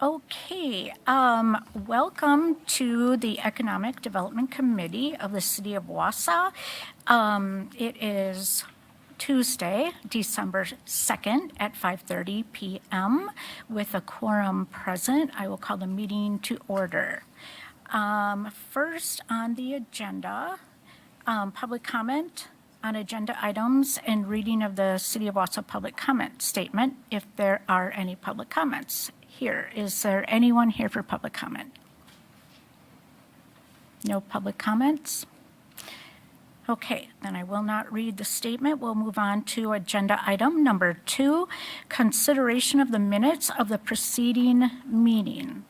Okay, welcome to the Economic Development Committee of the City of Wausau. It is Tuesday, December 2nd at 5:30 p.m. With a quorum present, I will call the meeting to order. First on the agenda, public comment on agenda items and reading of the City of Wausau public comment statement, if there are any public comments here. Is there anyone here for public comment? No public comments? Okay, then I will not read the statement. We'll move on to agenda item number 2, consideration of the minutes of the preceding meeting.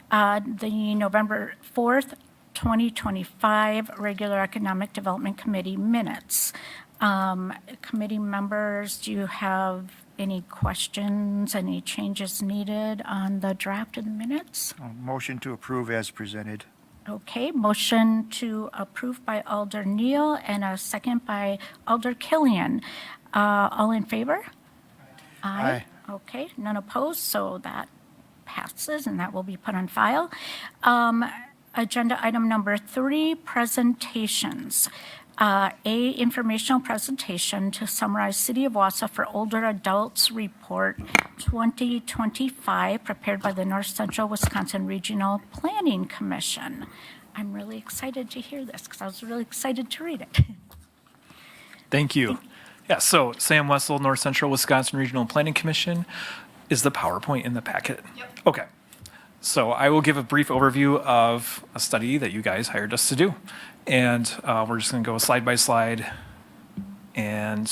The November 4th, 2025 regular Economic Development Committee minutes. Committee members, do you have any questions, any changes needed on the draft of the minutes? Motion to approve as presented. Okay, motion to approve by Alder Neal and a second by Alder Killian. All in favor? Aye. Okay, none opposed, so that passes and that will be put on file. Agenda item number 3, presentations. Informational presentation to summarize City of Wausau for Older Adults Report 2025, prepared by the North Central Wisconsin Regional Planning Commission. I'm really excited to hear this because I was really excited to read it. Thank you. Yeah, so Sam Wessel, North Central Wisconsin Regional Planning Commission. Is the PowerPoint in the packet? Yep. Okay. So I will give a brief overview of a study that you guys hired us to do. And we're just going to go slide by slide. And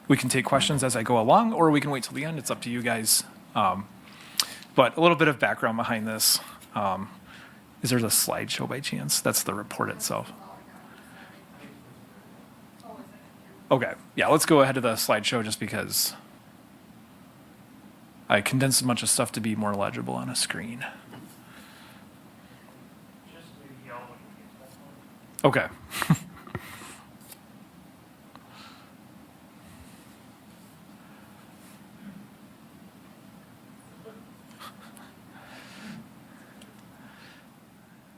we can take questions as I go along, or we can wait till the end. It's up to you guys. But a little bit of background behind this. Is there a slideshow by chance? That's the report itself. Okay. Yeah, let's go ahead to the slideshow just because I condensed a bunch of stuff to be more legible on a screen. Okay.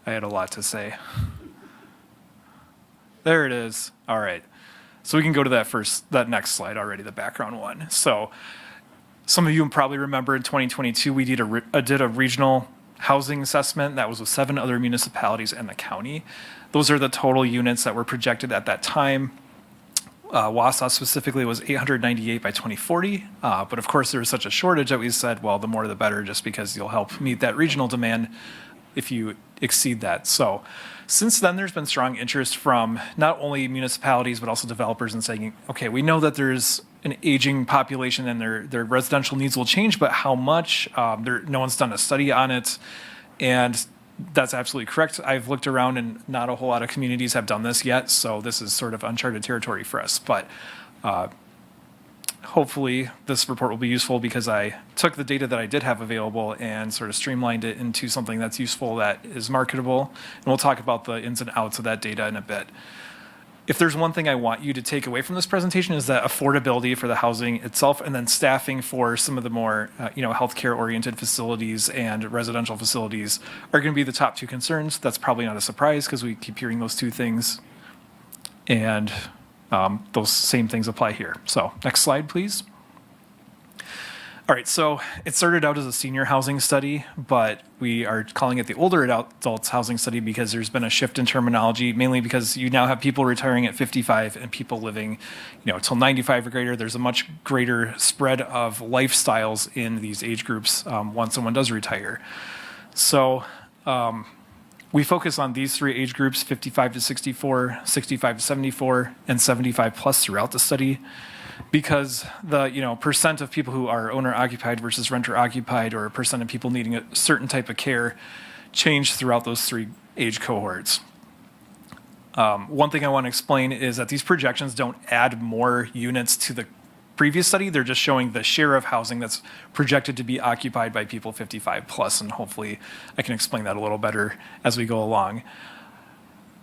I had a lot to say. There it is. All right. So we can go to that next slide already, the background one. So some of you probably remember in 2022, we did a regional housing assessment that was with 7 other municipalities and the county. Those are the total units that were projected at that time. Wausau specifically was 898 by 2040. But of course, there was such a shortage that we said, well, the more the better, just because you'll help meet that regional demand if you exceed that. So since then, there's been strong interest from not only municipalities, but also developers in saying, okay, we know that there's an aging population and their residential needs will change, but how much? No one's done a study on it. And that's absolutely correct. I've looked around and not a whole lot of communities have done this yet. So this is sort of uncharted territory for us. But hopefully this report will be useful because I took the data that I did have available and sort of streamlined it into something that's useful, that is marketable. And we'll talk about the ins and outs of that data in a bit. If there's one thing I want you to take away from this presentation is that affordability for the housing itself and then staffing for some of the more healthcare oriented facilities and residential facilities are going to be the top 2 concerns. That's probably not a surprise because we keep hearing those 2 things. And those same things apply here. So next slide, please. All right, so it started out as a senior housing study, but we are calling it the older adults housing study because there's been a shift in terminology, mainly because you now have people retiring at 55 and people living, till 95 or greater. There's a much greater spread of lifestyles in these age groups once someone does retire. So we focus on these 3 age groups, 55 to 64, 65 to 74, and 75 plus throughout the study, because the percent of people who are owner occupied versus renter occupied, or a percent of people needing a certain type of care, change throughout those 3 age cohorts. One thing I want to explain is that these projections don't add more units to the previous study. They're just showing the share of housing that's projected to be occupied by people 55 plus, and hopefully I can explain that a little better as we go along.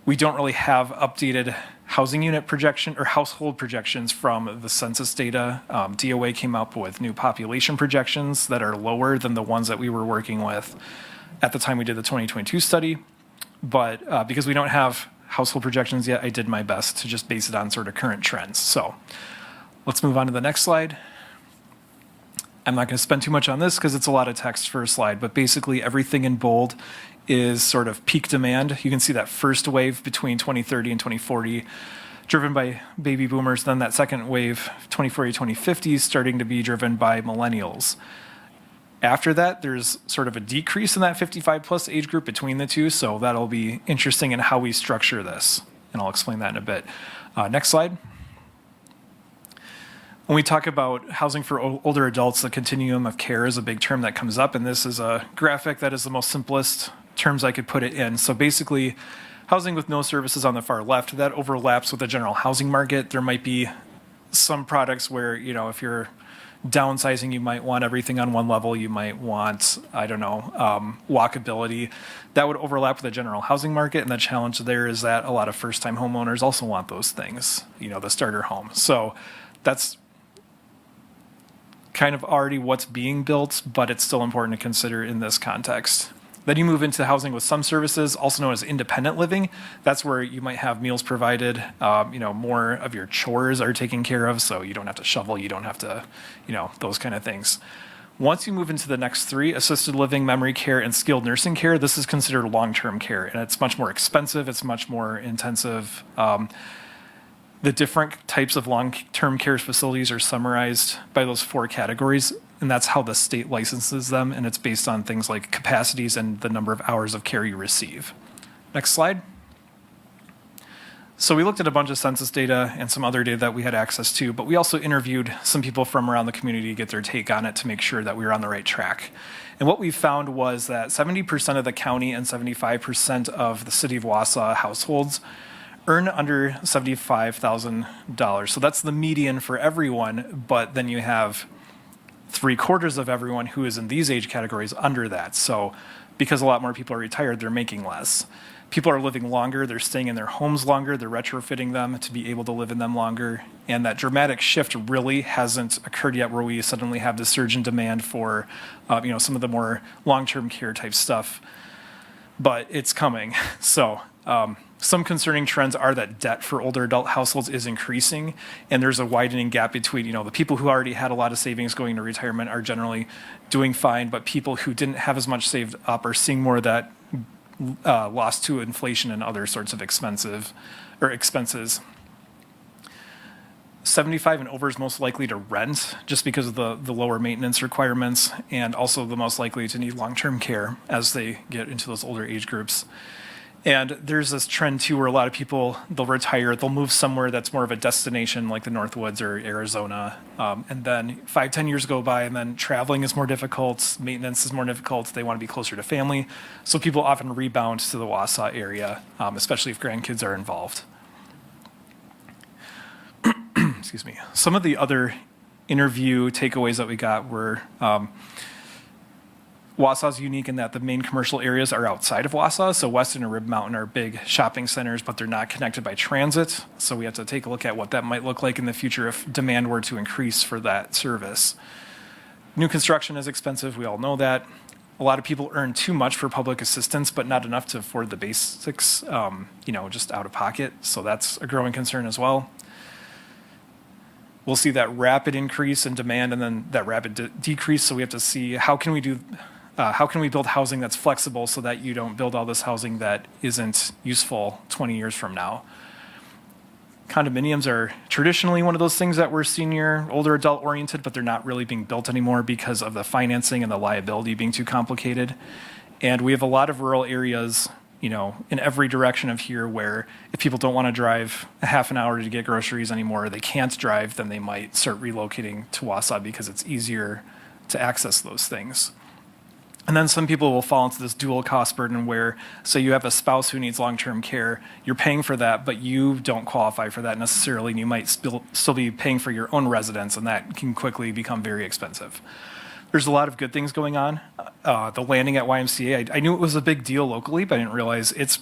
We don't really have updated housing unit projection or household projections from the census data. DOA came up with new population projections that are lower than the ones that we were working with at the time we did the 2022 study. But because we don't have household projections yet, I did my best to just base it on sort of current trends. So let's move on to the next slide. I'm not going to spend too much on this because it's a lot of text for a slide, but basically everything in bold is sort of peak demand. You can see that first wave between 2030 and 2040 driven by baby boomers, then that second wave, 2040, 2050, starting to be driven by millennials. After that, there's sort of a decrease in that 55 plus age group between the two, so that'll be interesting in how we structure this, and I'll explain that in a bit. Next slide. When we talk about housing for older adults, the continuum of care is a big term that comes up, and this is a graphic that is the most simplest terms I could put it in. So basically, housing with no services on the far left, that overlaps with the general housing market. There might be some products where, you know, if you're downsizing, you might want everything on one level. You might want, I don't know, walkability. That would overlap with the general housing market. And the challenge there is that a lot of first-time homeowners also want those things, you know, the starter home. So that's kind of already what's being built, but it's still important to consider in this context. Then you move into housing with some services, also known as independent living. That's where you might have meals provided, you know, more of your chores are taken care of, so you don't have to shovel, you don't have to, you know, those kind of things. Once you move into the next three, assisted living, memory care, and skilled nursing care, this is considered long-term care, and it's much more expensive, it's much more intensive. The different types of long-term care facilities are summarized by those four categories, and that's how the state licenses them, and it's based on things like capacities and the number of hours of care you receive. Next slide. So we looked at a bunch of census data and some other data that we had access to, but we also interviewed some people from around the community to get their take on it to make sure that we were on the right track. And what we found was that 70% of the county and 75% of the city of Wausau households earn under $75,000. So that's the median for everyone, but then you have 3/4 of everyone who is in these age categories under that. So because a lot more people are retired, they're making less. People are living longer, they're staying in their homes longer, they're retrofitting them to be able to live in them longer. And that dramatic shift really hasn't occurred yet where we suddenly have this surge in demand for you know, some of the more long-term care type stuff. But it's coming. So some concerning trends are that debt for older adult households is increasing, and there's a widening gap between, you know, the people who already had a lot of savings going into retirement are generally doing fine, but people who didn't have as much saved up are seeing more of that lost to inflation and other sorts of expenses. 75 and over is most likely to rent just because of the lower maintenance requirements, and also the most likely to need long-term care as they get into those older age groups. And there's this trend too where a lot of people, they'll retire, they'll move somewhere that's more of a destination like the Northwoods or Arizona. And then 5-10 years go by and then traveling is more difficult, maintenance is more difficult, they want to be closer to family. So people often rebound to the Wausau area, especially if grandkids are involved. Excuse me. Some of the other interview takeaways that we got were Wausau's unique in that the main commercial areas are outside of Wausau. So Weston and Rib Mountain are big shopping centers, but they're not connected by transit. So we have to take a look at what that might look like in the future if demand were to increase for that service. New construction is expensive. We all know that. A lot of people earn too much for public assistance, but not enough to afford the basics, you know, just out of pocket. So that's a growing concern as well. We'll see that rapid increase in demand and then that rapid decrease. So we have to see how can we build housing that's flexible so that you don't build all this housing that isn't useful 20 years from now. Condominiums are traditionally one of those things that were senior, older adult oriented, but they're not really being built anymore because of the financing and the liability being too complicated. And we have a lot of rural areas, you know, in every direction of here where if people don't want to drive a half an hour to get groceries anymore, they can't drive, then they might start relocating to Wausau because it's easier to access those things. And then some people will fall into this dual cost burden where, say you have a spouse who needs long-term care, you're paying for that, but you don't qualify for that necessarily, and you might still be paying for your own residence, and that can quickly become very expensive. There's a lot of good things going on. The landing at YMCA, I knew it was a big deal locally, but I didn't realize it's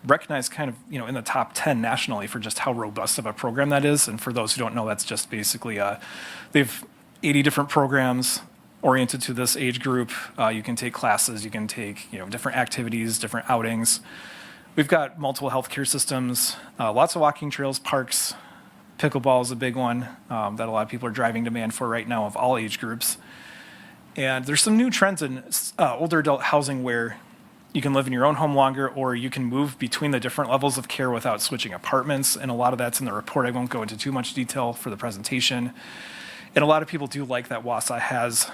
recognized kind of, in the top 10 nationally for just how robust of a program that is. And for those who don't know, that's just basically, they've 80 different programs oriented to this age group. You can take classes, you can take, different activities, different outings. We've got multiple healthcare systems, lots of walking trails, parks. Pickleball is a big one that a lot of people are driving demand for right now of all age groups. And there's some new trends in older adult housing where you can live in your own home longer, or you can move between the different levels of care without switching apartments. And a lot of that's in the report. I won't go into too much detail for the presentation. And a lot of people do like that Wausau has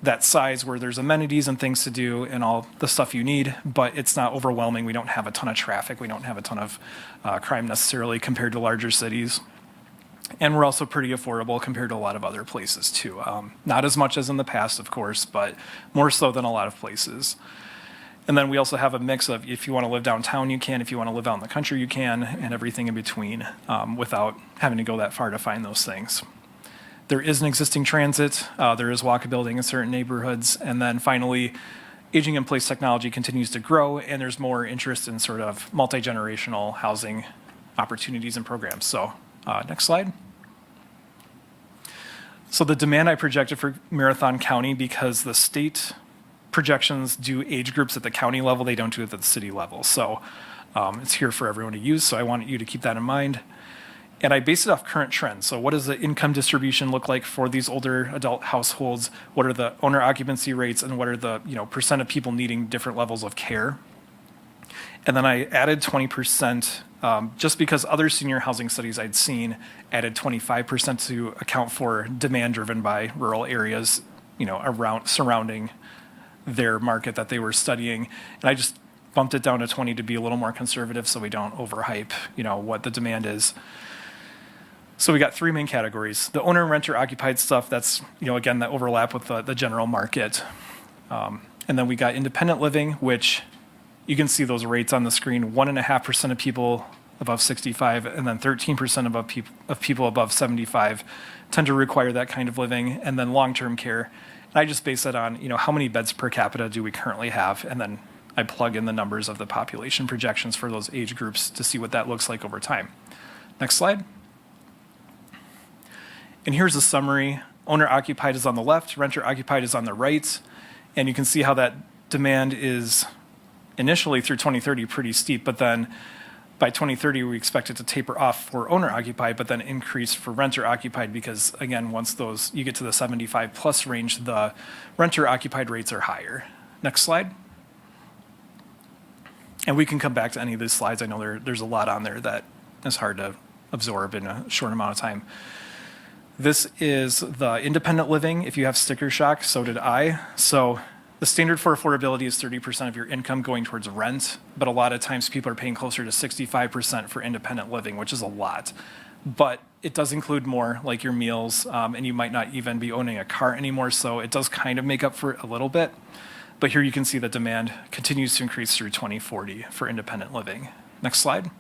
that size where there's amenities and things to do and all the stuff you need, but it's not overwhelming. We don't have a ton of traffic. We don't have a ton of crime necessarily compared to larger cities. And we're also pretty affordable compared to a lot of other places too. Not as much as in the past, of course, but more so than a lot of places. And then we also have a mix of, if you want to live downtown, you can. If you want to live out in the country, you can, and everything in between without having to go that far to find those things. There is an existing transit. There is walkability in certain neighborhoods. And then finally, aging in place technology continues to grow, and there's more interest in sort of multi-generational housing opportunities and programs. So next slide. So the demand I projected for Marathon County, because the state projections do age groups at the county level, they don't do it at the city level. So it's here for everyone to use. So I want you to keep that in mind. And I base it off current trends. So what does the income distribution look like for these older adult households? What are the owner occupancy rates, and what are the percent of people needing different levels of care? And then I added 20%, just because other senior housing studies I'd seen added 25% to account for demand driven by rural areas, around surrounding their market that they were studying. And I just bumped it down to 20 to be a little more conservative so we don't overhype, what the demand is. So we got three main categories. The owner and renter occupied stuff, that's, again, that overlap with the general market. And then we got independent living, which you can see those rates on the screen. 1.5% of people above 65, and then 13% of people above 75 tend to require that kind of living. And then long-term care. And I just base that on, how many beds per capita do we currently have? And then I plug in the numbers of the population projections for those age groups to see what that looks like over time. Next slide. And here's a summary. Owner occupied is on the left, renter occupied is on the right. And you can see how that demand is initially through 2030 pretty steep, but then by 2030 we expect it to taper off for owner occupied, but then increase for renter occupied, because again, once you get to the 75 plus range, the renter occupied rates are higher. Next slide. And we can come back to any of these slides. I know there's a lot on there that is hard to absorb in a short amount of time. This is the independent living. If you have sticker shock, so did I. So the standard for affordability is 30% of your income going towards rent, but a lot of times people are paying closer to 65% for independent living, which is a lot. But it does include more, like your meals, and you might not even be owning a car anymore, so it does kind of make up for it a little bit. But here you can see the demand continues to increase through 2040 for independent living. Next slide.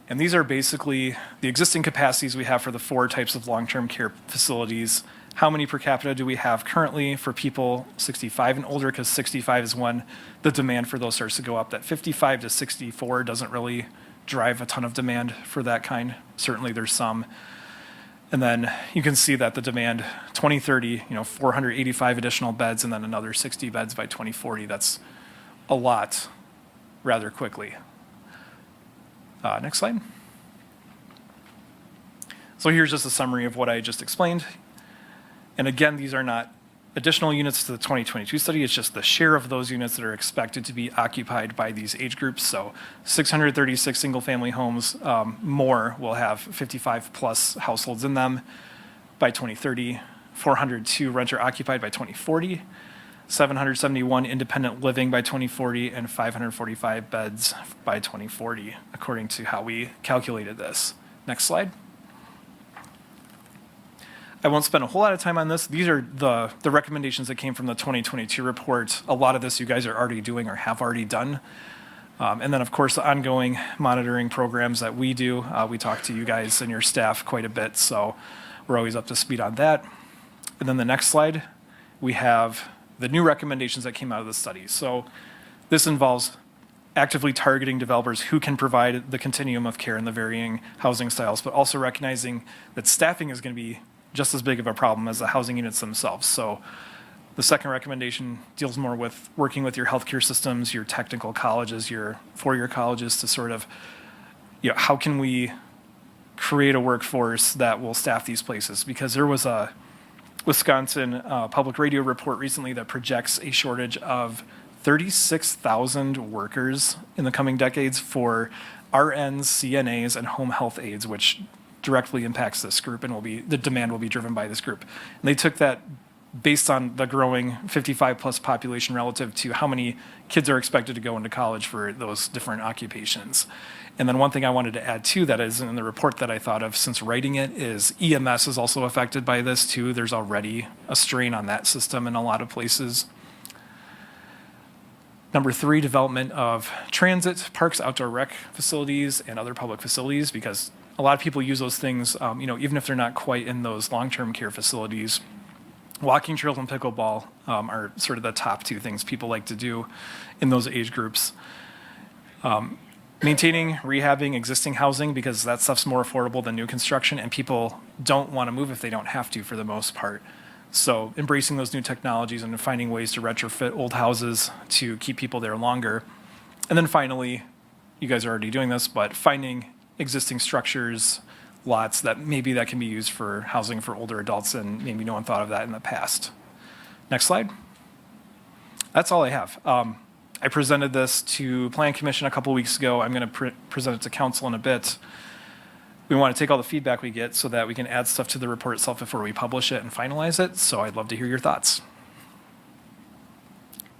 And these are basically the existing capacities we have for the four types of long-term care facilities. How many per capita do we have currently for people 65 and older? Because 65 is when the demand for those starts to go up. That 55 to 64 doesn't really drive a ton of demand for that kind. Certainly there's some. And then you can see that the demand 2030, 485 additional beds, and then another 60 beds by 2040. That's a lot rather quickly. Next slide. So here's just a summary of what I just explained. And again, these are not additional units to the 2022 study. It's just the share of those units that are expected to be occupied by these age groups. So 636 single-family homes more will have 55 plus households in them by 2030, 402 renter occupied by 2040, 771 independent living by 2040, and 545 beds by 2040, according to how we calculated this. Next slide. I won't spend a whole lot of time on this. These are the recommendations that came from the 2022 report. A lot of this you guys are already doing or have already done. And then, of course, the ongoing monitoring programs that we do. We talk to you guys and your staff quite a bit, so we're always up to speed on that. And then the next slide, we have the new recommendations that came out of the study. So this involves actively targeting developers who can provide the continuum of care and the varying housing styles, but also recognizing that staffing is going to be just as big of a problem as the housing units themselves. So the second recommendation deals more with working with your healthcare systems, your technical colleges, your four-year colleges to sort of, how can we create a workforce that will staff these places? Because there was a Wisconsin public radio report recently that projects a shortage of 36,000 workers in the coming decades for RNs, CNAs, and home health aides, which directly impacts this group and the demand will be driven by this group. And they took that based on the growing 55 plus population relative to how many kids are expected to go into college for those different occupations. And then one thing I wanted to add too that is in the report that I thought of since writing it is EMS is also affected by this too. There's already a strain on that system in a lot of places. Number 3, development of transit, parks, outdoor rec facilities, and other public facilities, because a lot of people use those things, even if they're not quite in those long-term care facilities. Walking trails and pickleball are sort of the top 2 things people like to do in those age groups. Maintaining, rehabbing existing housing, because that stuff's more affordable than new construction, and people don't want to move if they don't have to for the most part. So embracing those new technologies and finding ways to retrofit old houses to keep people there longer. And then finally, you guys are already doing this, but finding existing structures, lots that can be used for housing for older adults, and maybe no one thought of that in the past. Next slide. That's all I have. I presented this to Plan Commission a couple weeks ago. I'm going to present it to council in a bit. We want to take all the feedback we get so that we can add stuff to the report itself before we publish it and finalize it. So I'd love to hear your thoughts.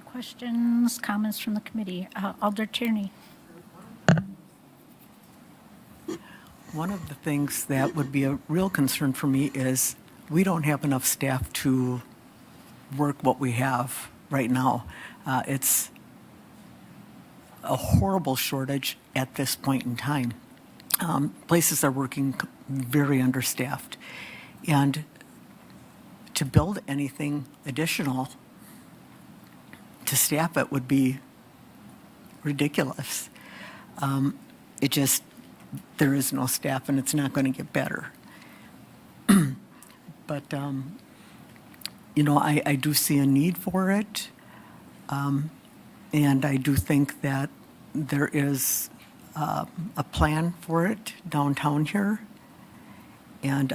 Questions, comments from the committee? Alder Tierney. One of the things that would be a real concern for me is we don't have enough staff to work what we have right now. It's a horrible shortage at this point in time. Places are working very understaffed. And to build anything additional to staff it would be ridiculous. There is no staff and it's not going to get better. But, I do see a need for it. And I do think that there is a plan for it downtown here. And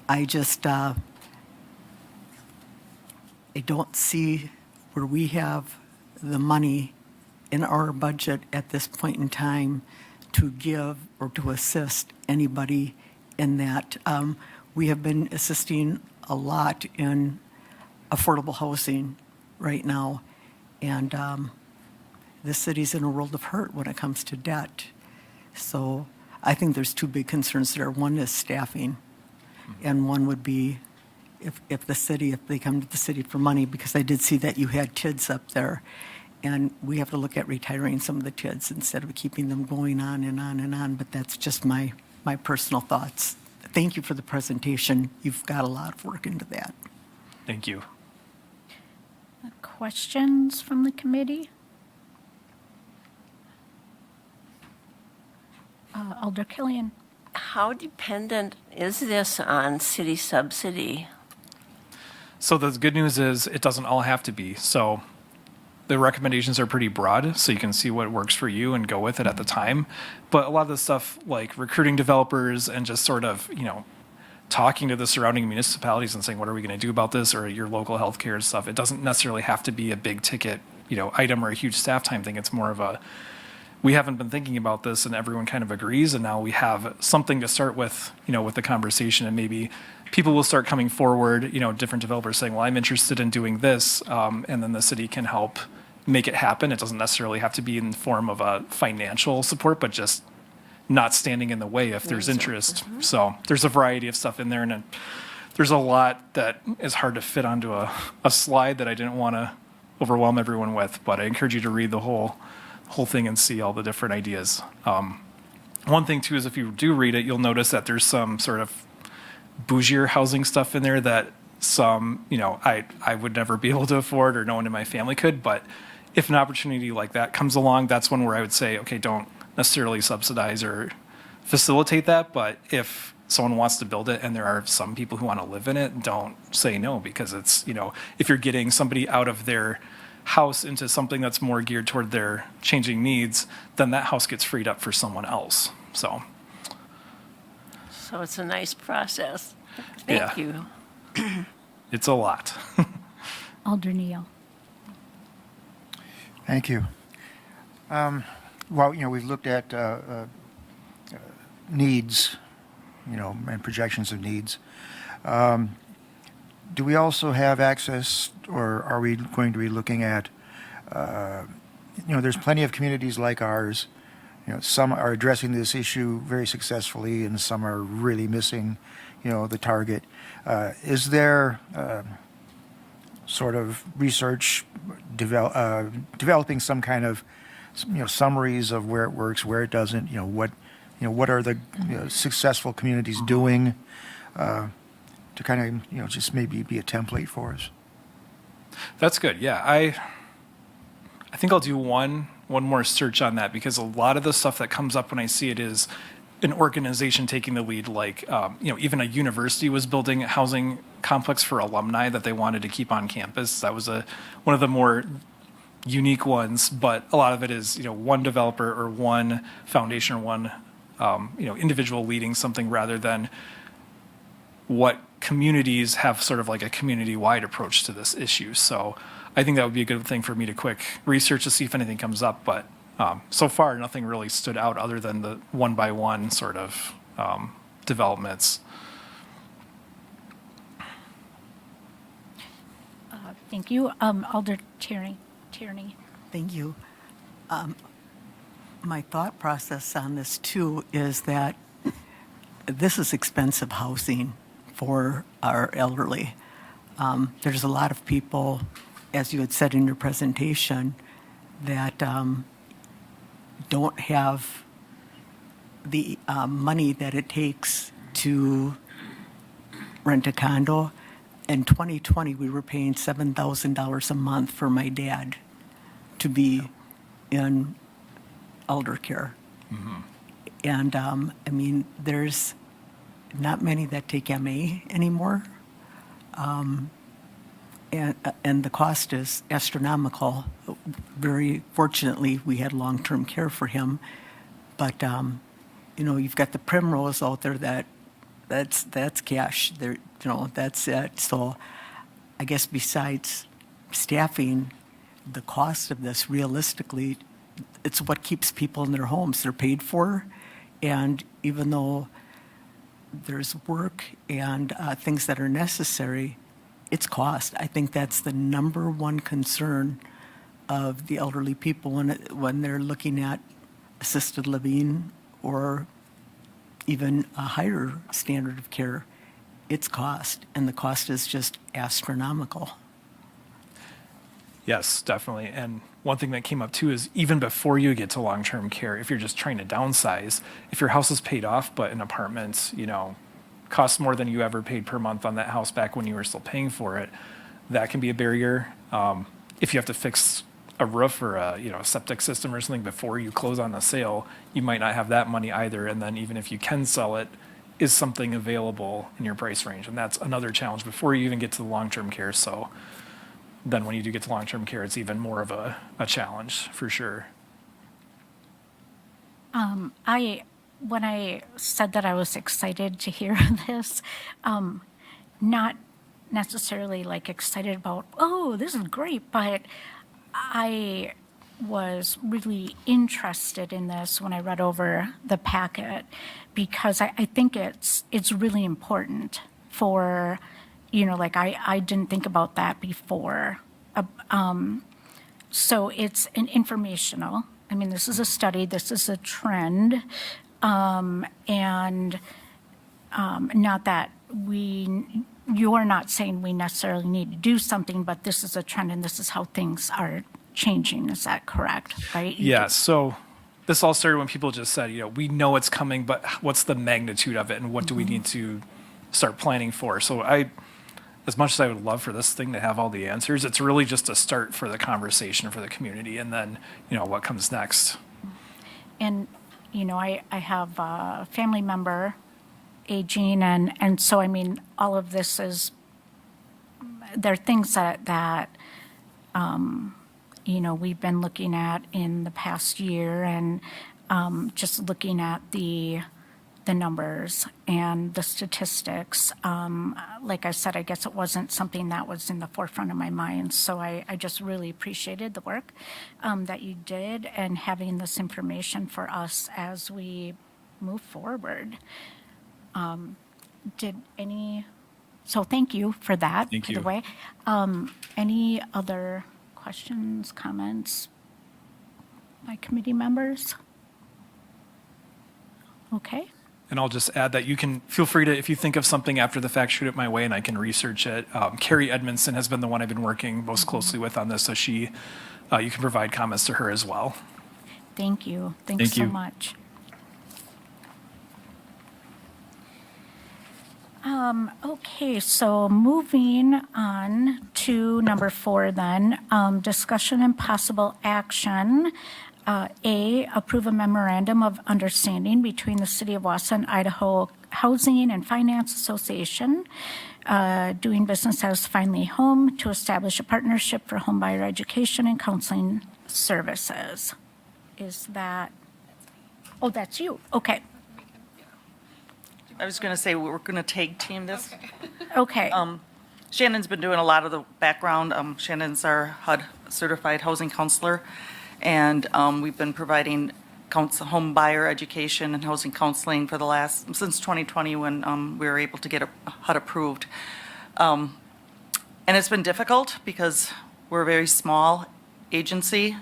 I don't see where we have the money in our budget at this point in time to give or to assist anybody in that. We have been assisting a lot in affordable housing right now. And this city's in a world of hurt when it comes to debt. So I think there's 2 big concerns there. One is staffing, and one would be if they come to the city for money, because I did see that you had TIDs up there, and we have to look at retiring some of the TIDs instead of keeping them going on and on and on, but that's just my personal thoughts. Thank you for the presentation. You've got a lot of work into that. Thank you. Questions from the committee? Alder Killian. How dependent is this on city subsidy? So the good news is it doesn't all have to be. So the recommendations are pretty broad, so you can see what works for you and go with it at the time. But a lot of the stuff like recruiting developers and just sort of, talking to the surrounding municipalities and saying, what are we going to do about this, or your local healthcare and stuff, it doesn't necessarily have to be a big ticket, item or a huge staff time thing. It's more of we haven't been thinking about this and everyone kind of agrees, and now we have something to start with, with the conversation, and maybe people will start coming forward, different developers saying, well, I'm interested in doing this, and then the city can help make it happen. It doesn't necessarily have to be in the form of a financial support, but just not standing in the way if there's interest. So there's a variety of stuff in there, and there's a lot that is hard to fit onto a slide that I didn't want to overwhelm everyone with, but I encourage you to read the whole thing and see all the different ideas. One thing too is if you do read it, you'll notice that there's some sort of bougier housing stuff in there that some, I would never be able to afford, or no one in my family could, but if an opportunity like that comes along, that's one where I would say, okay, don't necessarily subsidize or facilitate that. But if someone wants to build it and there are some people who want to live in it, don't say no, because it's, if you're getting somebody out of their house into something that's more geared toward their changing needs, then that house gets freed up for someone else. So, So it's a nice process. Yeah. Thank you. it's a lot. Alder Neal. Thank you. Well, we've looked at needs, and projections of needs. Do we also have access, or are we going to be looking at, there's plenty of communities like ours. Some are addressing this issue very successfully, and some are really missing, the target. Is there sort of research developing some kind of, summaries of where it works, where it doesn't? What are the successful communities doing? To kind of, just maybe be a template for us. That's good. Yeah, I think I'll do one more search on that, because a lot of the stuff that comes up when I see it is an organization taking the lead. Like, even a university was building a housing complex for alumni that they wanted to keep on campus. That was one of the more unique ones. But a lot of it is, one developer or one foundation or one, individual leading something, rather than what communities have sort of like a community-wide approach to this issue. So I think that would be a good thing for me to quick research to see if anything comes up. But so far, nothing really stood out other than the one-by-one sort of developments. Thank you. Alder Tierney. Thank you. My thought process on this too is that this is expensive housing for our elderly. There's a lot of people, as you had said in your presentation, that don't have the money that it takes to rent a condo. In 2020, we were paying $7,000 a month for my dad to be in elder care. And there's not many that take MA anymore. And the cost is astronomical. Very fortunately, we had long-term care for him. But, you've got the Primrose out there that's cash. There, that's it. So I guess besides staffing, the cost of this realistically, it's what keeps people in their homes. They're paid for. And even though there's work and things that are necessary, it's cost. I think that's the number one concern of the elderly people when they're looking at assisted living or even a higher standard of care. It's cost, and the cost is just astronomical. Yes, definitely. And one thing that came up too is even before you get to long-term care, if you're just trying to downsize, if your house is paid off, but an apartment, costs more than you ever paid per month on that house back when you were still paying for it, that can be a barrier. If you have to fix a roof or a septic system or something before you close on the sale, you might not have that money either. And then even if you can sell it, is something available in your price range? And that's another challenge before you even get to the long-term care. So then when you do get to long-term care, it's even more of a challenge for sure. When I said that I was excited to hear this, not necessarily like excited about, oh, this is great, but I was really interested in this when I read over the packet, because I think it's really important for, I didn't think about that before. So it's an informational. This is a study, this is a trend, and not that you're not saying we necessarily need to do something, but this is a trend and this is how things are changing. Is that correct? Right? Yeah. So this all started when people just said, we know it's coming, but what's the magnitude of it and what do we need to start planning for? So as much as I would love for this thing to have all the answers, it's really just a start for the conversation for the community, and then, what comes next. And, I have a family member aging, and so, I mean, all of this is, there are things that we've been looking at in the past year, and just looking at the numbers and the statistics. Like I said, I guess it wasn't something that was in the forefront of my mind, so I just really appreciated the work that you did and having this information for us as we move forward. So thank you for that, Thank by the you. way. Any other questions, comments by committee members? Okay. And I'll just add that you can feel free to, if you think of something after the fact, shoot it my way and I can research it. Carrie Edmondson has been the one I've been working most closely with on this, so you can provide comments to her as well. Thank you. Thanks Thank so you. much. Okay, so moving on to number 4 then, discussion and possible action. A, approve a memorandum of understanding between the City of Wausau and Idaho Housing and Finance Association, doing business as Finally Home, to establish a partnership for homebuyer education and counseling services. Is that, oh, that's you, okay, I was going to say, we're going to tag team this. okay. Shannon's been doing a lot of the background. Shannon's our HUD certified housing counselor, and we've been providing home buyer education and housing counseling for since 2020 when we were able to get HUD approved. And it's been difficult because we're a very small agency.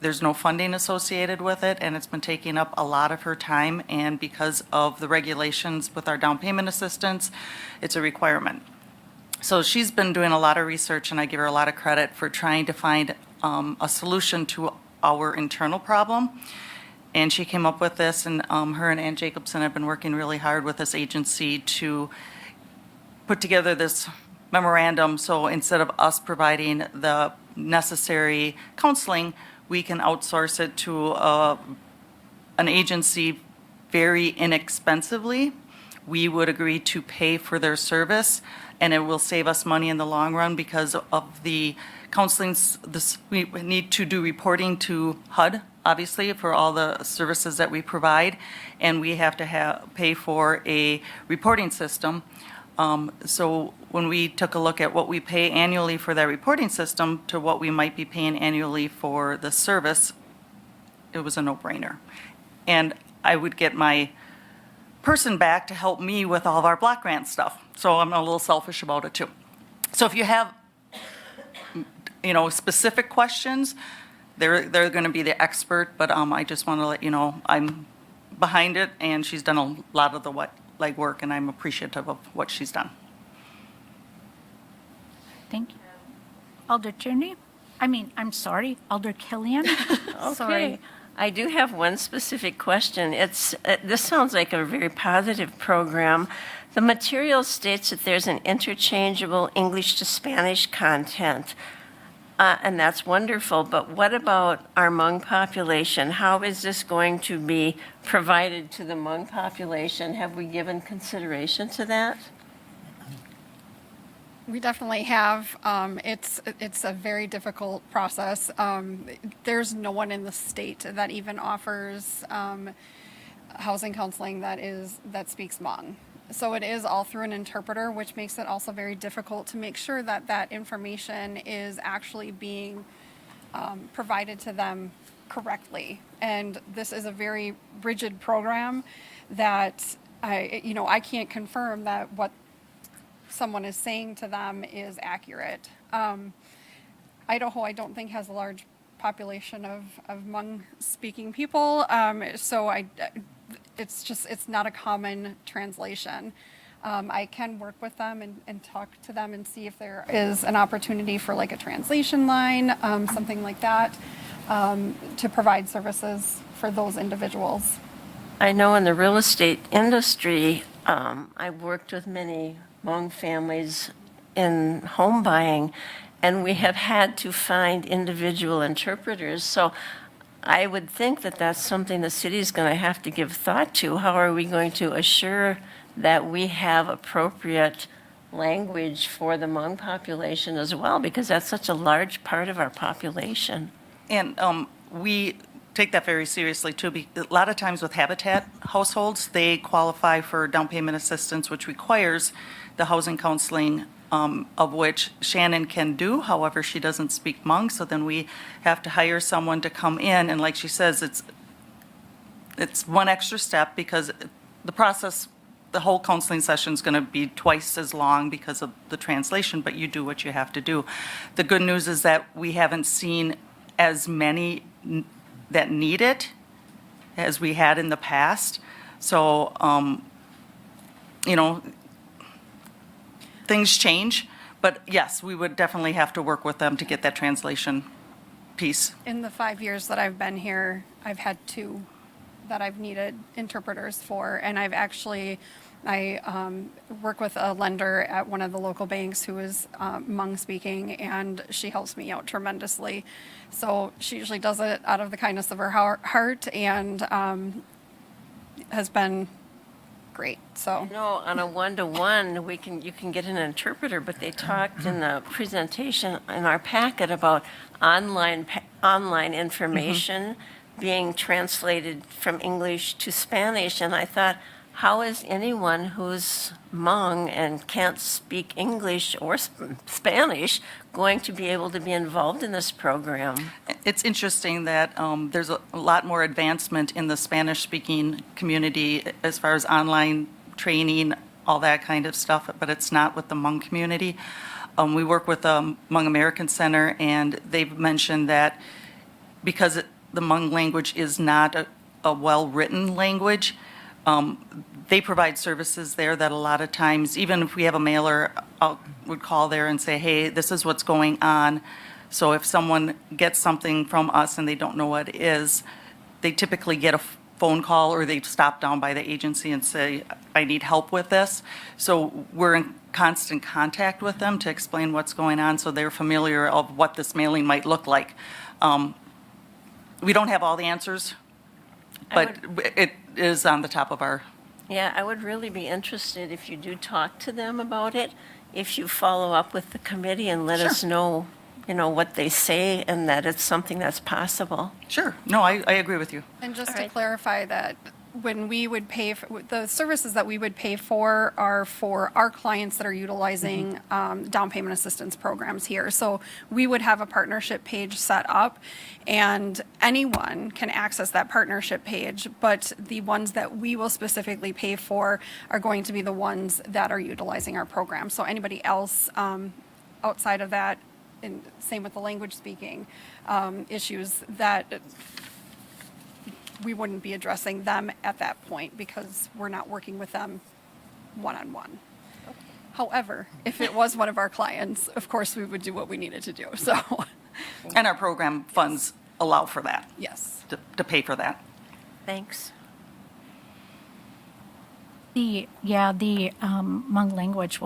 There's no funding associated with it, and it's been taking up a lot of her time, and because of the regulations with our down payment assistance, it's a requirement. So she's been doing a lot of research, and I give her a lot of credit for trying to find a solution to our internal problem. And she came up with this, and her and Ann Jacobson have been working really hard with this agency to put together this memorandum. So instead of us providing the necessary counseling, we can outsource it to an agency very inexpensively. We would agree to pay for their service, and it will save us money in the long run because of the counseling. We need to do reporting to HUD, obviously, for all the services that we provide, and we have to pay for a reporting system. So when we took a look at what we pay annually for that reporting system to what we might be paying annually for the service, it was a no-brainer. And I would get my person back to help me with all of our block grant stuff. So I'm a little selfish about it too. So if you have, specific questions, they're going to be the expert, but I just want to let you know I'm behind it, and she's done a lot of the legwork, and I'm appreciative of what she's done. Thank you. Alder Tierney? Alder Killian? Sorry. Okay. I do have one specific question. This sounds like a very positive program. The material states that there's an interchangeable English to Spanish content, and that's wonderful, but what about our Hmong population? How is this going to be provided to the Hmong population? Have we given consideration to that? We definitely have. It's a very difficult process. There's no one in the state that even offers housing counseling that speaks Hmong. So it is all through an interpreter, which makes it also very difficult to make sure that that information is actually being provided to them correctly. And this is a very rigid program that I can't confirm that what someone is saying to them is accurate. Idaho, I don't think, has a large population of Hmong speaking people, so it's not a common translation. I can work with them and talk to them and see if there is an opportunity for like a translation line, something like that, to provide services for those individuals. I know in the real estate industry, I've worked with many Hmong families in home buying, and we have had to find individual interpreters. So I would think that that's something the city is going to have to give thought to. How are we going to assure that we have appropriate language for the Hmong population as well? Because that's such a large part of our population. And we take that very seriously too. A lot of times with Habitat households, they qualify for down payment assistance, which requires the housing counseling, of which Shannon can do. However, she doesn't speak Hmong, so then we have to hire someone to come in. And like she says, it's one extra step because the process, the whole counseling session is going to be twice as long because of the translation, but you do what you have to do. The good news is that we haven't seen as many that need it as we had in the past. So, things change, but yes, we would definitely have to work with them to get that translation piece. In the 5 years that I've been here, I've had 2 that I've needed interpreters for, and I work with a lender at one of the local banks who is Hmong speaking, and she helps me out tremendously. So she usually does it out of the kindness of her heart, and has been great. So No, on a one-to-one, you can get an interpreter, but they talked in the presentation in our packet about online information being translated from English to Spanish, and I thought, how is anyone who's Hmong and can't speak English or Spanish going to be able to be involved in this program? It's interesting that there's a lot more advancement in the Spanish-speaking community as far as online training, all that kind of stuff, but it's not with the Hmong community. We work with the Hmong American Center, and they've mentioned that because the Hmong language is not a well-written language, they provide services there that a lot of times, even if we have a mailer, would call there and say, hey, this is what's going on. So if someone gets something from us and they don't know what it is, they typically get a phone call or they stop down by the agency and say, I need help with this. So we're in constant contact with them to explain what's going on so they're familiar of what this mailing might look like. We don't have all the answers, but it is on the top of our. Yeah, I would really be interested if you do talk to them about it, if you follow up with the committee and let us know, what they say and that it's something that's possible. Sure. No, I agree with you. And just All to right. clarify that when we would pay for, the services that we would pay for are for our clients that are utilizing down payment assistance programs here. So we would have a partnership page set up, and anyone can access that partnership page, but the ones that we will specifically pay for are going to be the ones that are utilizing our program. So anybody else outside of that, and same with the language speaking issues, that we wouldn't be addressing them at that point because we're not working with them one-on-one. However, if it was one of our clients, of course, we would do what we needed to do. So, And our program funds allow for that, yes. to pay for that. Thanks. The Hmong language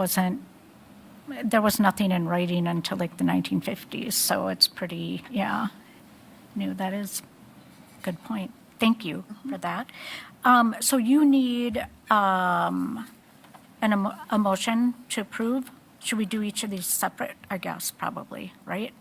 there was nothing in writing until like the 1950s, so it's pretty, new. That is a good point. Thank you for that. So you need a motion to approve? Should we do each of these separate, I guess, probably, right?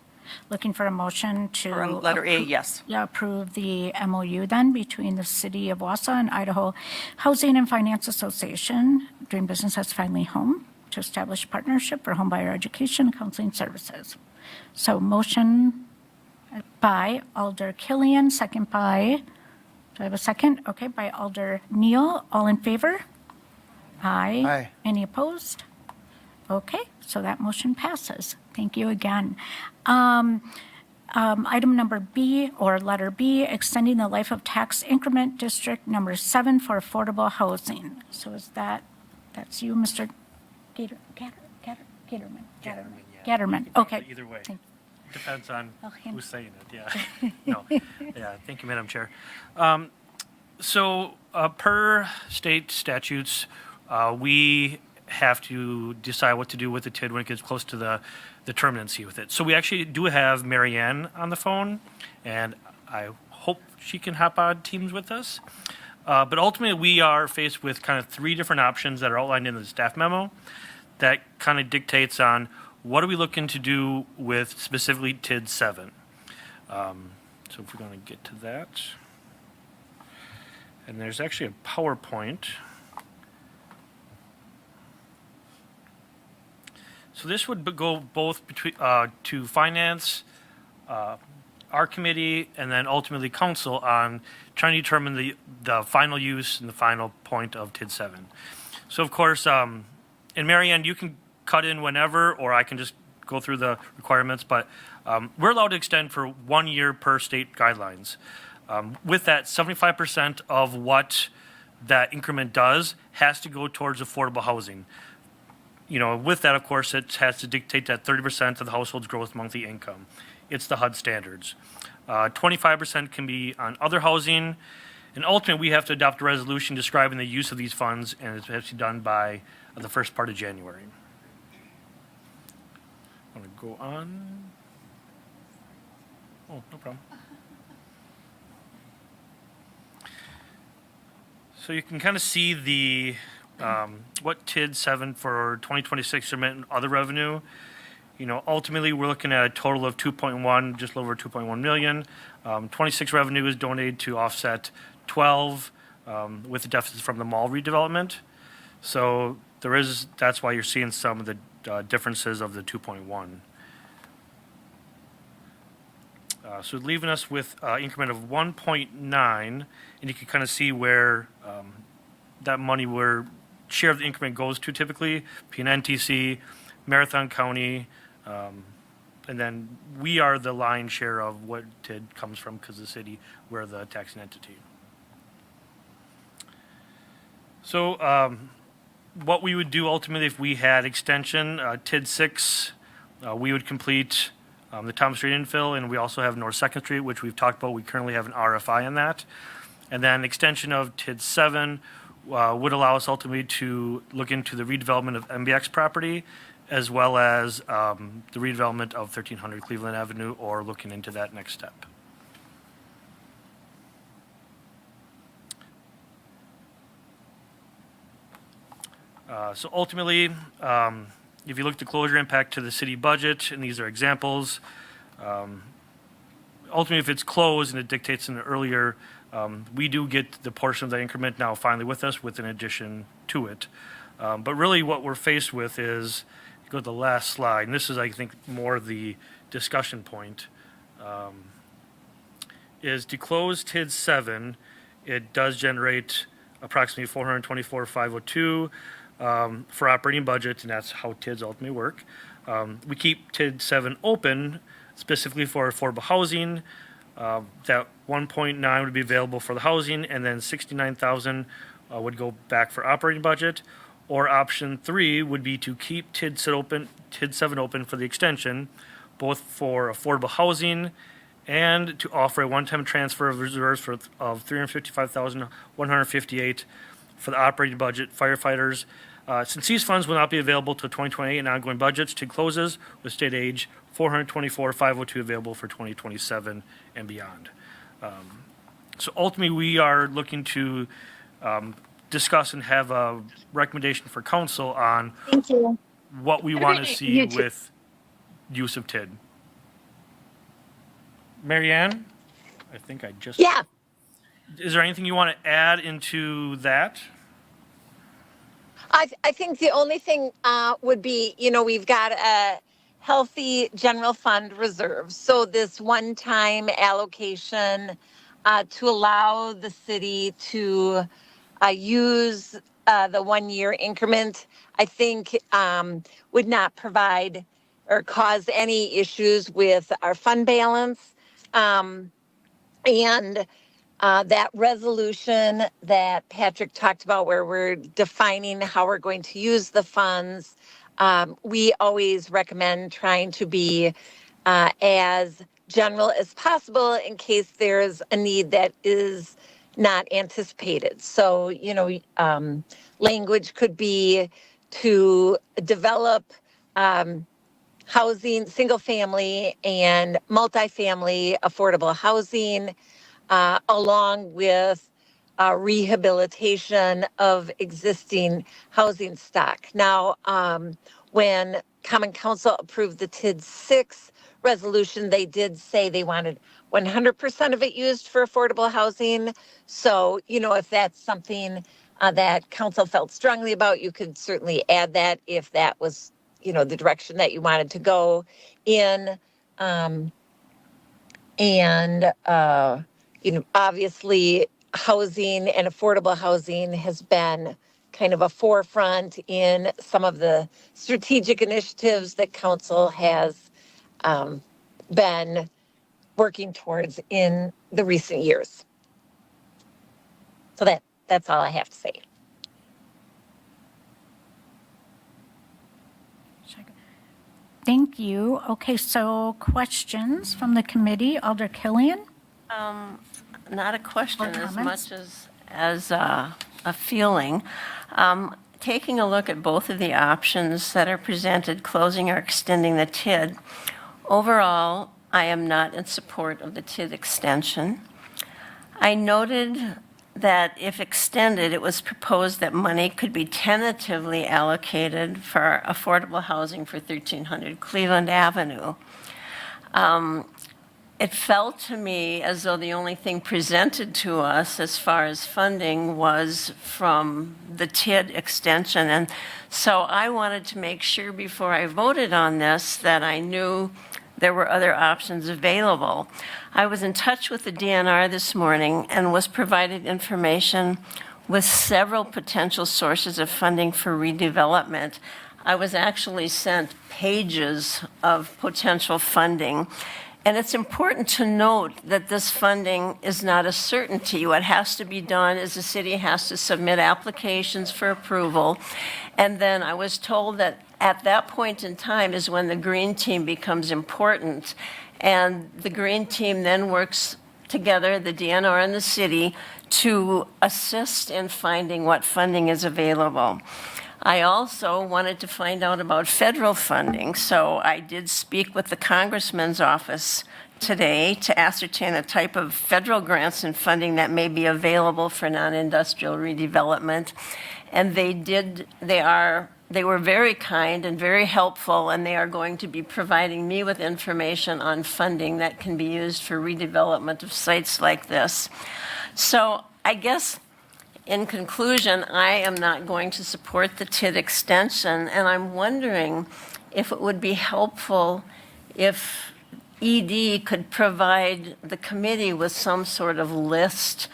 Looking for a motion to. For letter A, yes. Yeah, approve the MOU then between the City of Wausau and Idaho Housing and Finance Association, doing business as Finally Home, to establish partnership for homebuyer education and counseling services. So motion by Alder Killian, second by, do I have a second? Okay, by Alder Neal. All in favor? Aye. Aye. Any opposed? Okay, so that motion passes. Thank you again. Item number B, or letter B, extending the life of tax increment district number 7 for affordable housing. So is that's you, Mr. Gaterman? Gaterman, okay. Either way. Thank- Depends on I'll hand- who's saying it, yeah. No, yeah, thank you, Madam Chair. So, per state statutes, we have to decide what to do with the TID when it gets close to the terminancy with it. So we actually do have Marianne on the phone, and I hope she can hop on Teams with us. But ultimately, we are faced with kind of three different options that are outlined in the staff memo that kind of dictates on what are we looking to do with specifically TID 7. So if we're going to get to that. And there's actually a PowerPoint. So this would go both between to finance, our committee, and then ultimately council on trying to determine the final use and the final point of TID 7. So of course, and Marianne, you can cut in whenever, or I can just go through the requirements, but we're allowed to extend for 1 year per state guidelines. With that, 75% of what that increment does has to go towards affordable housing. You know, with that, of course, it has to dictate that 30% of the household's gross monthly income. It's the HUD standards. 25% can be on other housing, and ultimately, we have to adopt a resolution describing the use of these funds, and it has to be done by the first part of January. I'm going to go on. Oh, no problem. So you can kind of see the what TID 7 for 2026 and other revenue. You know, ultimately, we're looking at a total of 2.1, just over 2.1 million. 26 revenue is donated to offset 12 with the deficits from the mall redevelopment. So that's why you're seeing some of the differences of the 2.1. So leaving us with increment of 1.9, and you can kind of see where that money, where share of the increment goes to typically, PNNTC, Marathon County, and then we are the lion's share of what TID comes from because the city, we're the taxing entity. So what we would do ultimately if we had extension, TID 6, we would complete the Thomas Street infill, and we also have North 2nd Street, which we've talked about. We currently have an RFI on that. And then extension of TID 7 would allow us ultimately to look into the redevelopment of MBX property, as well as the redevelopment of 1300 Cleveland Avenue, or looking into that next step. So ultimately, if you look at the closure impact to the city budget, and these are examples, ultimately if it's closed and it dictates an earlier, we do get the portion of the increment now finally with us with an addition to it. But really what we're faced with is, go to the last slide, and this is, I think, more the discussion point, is to close TID 7, it does generate approximately 424,502 for operating budget, and that's how TIDs ultimately work. We keep TID 7 open specifically for affordable housing. That 1.9 would be available for the housing, and then 69,000 would go back for operating budget. Or option 3 would be to keep TID 7 open for the extension, both for affordable housing and to offer a one-time transfer of reserves of 355,158 for the operating budget firefighters. Since these funds will not be available to 2028 and ongoing budgets, TID closes with state age 424,502 available for 2027 and beyond. So ultimately, we are looking to discuss and have a recommendation for council on what we want to see with use of TID. Marianne, I think I just... Yeah. Is there anything you want to add into that? I think the only thing would be, we've got a healthy general fund reserve. So this one-time allocation to allow the city to use the 1 year increment, I think would not provide or cause any issues with our fund balance. And that resolution that Patrick talked about, where we're defining how we're going to use the funds, we always recommend trying to be as general as possible in case there's a need that is not anticipated. So, language could be to develop housing, single family and multifamily affordable housing, along with rehabilitation of existing housing stock. Now, when Common Council approved the TID 6 resolution, they did say they wanted 100% of it used for affordable housing. So, if that's something that council felt strongly about, you could certainly add that if that was, the direction that you wanted to go in. And, obviously, housing and affordable housing has been kind of a forefront in some of the strategic initiatives that council has been working towards in the recent years. So that's all I have to say. Thank you. Okay, so questions from the committee. Alder Killian? Not a question Or as comments? much as a feeling. Taking a look at both of the options that are presented, closing or extending the TID, overall, I am not in support of the TID extension. I noted that if extended, it was proposed that money could be tentatively allocated for affordable housing for 1300 Cleveland Avenue. It felt to me as though the only thing presented to us as far as funding was from the TID extension. And so I wanted to make sure before I voted on this that I knew there were other options available. I was in touch with the DNR this morning and was provided information with several potential sources of funding for redevelopment. I was actually sent pages of potential funding. And it's important to note that this funding is not a certainty. What has to be done is the city has to submit applications for approval. And then I was told that at that point in time is when the green team becomes important. And the green team then works together, the DNR and the city, to assist in finding what funding is available. I also wanted to find out about federal funding, so I did speak with the congressman's office today to ascertain a type of federal grants and funding that may be available for non-industrial redevelopment. And they were very kind and very helpful, and they are going to be providing me with information on funding that can be used for redevelopment of sites like this. So I guess in conclusion, I am not going to support the TID extension, and I'm wondering if it would be helpful if ED could provide the committee with some sort of list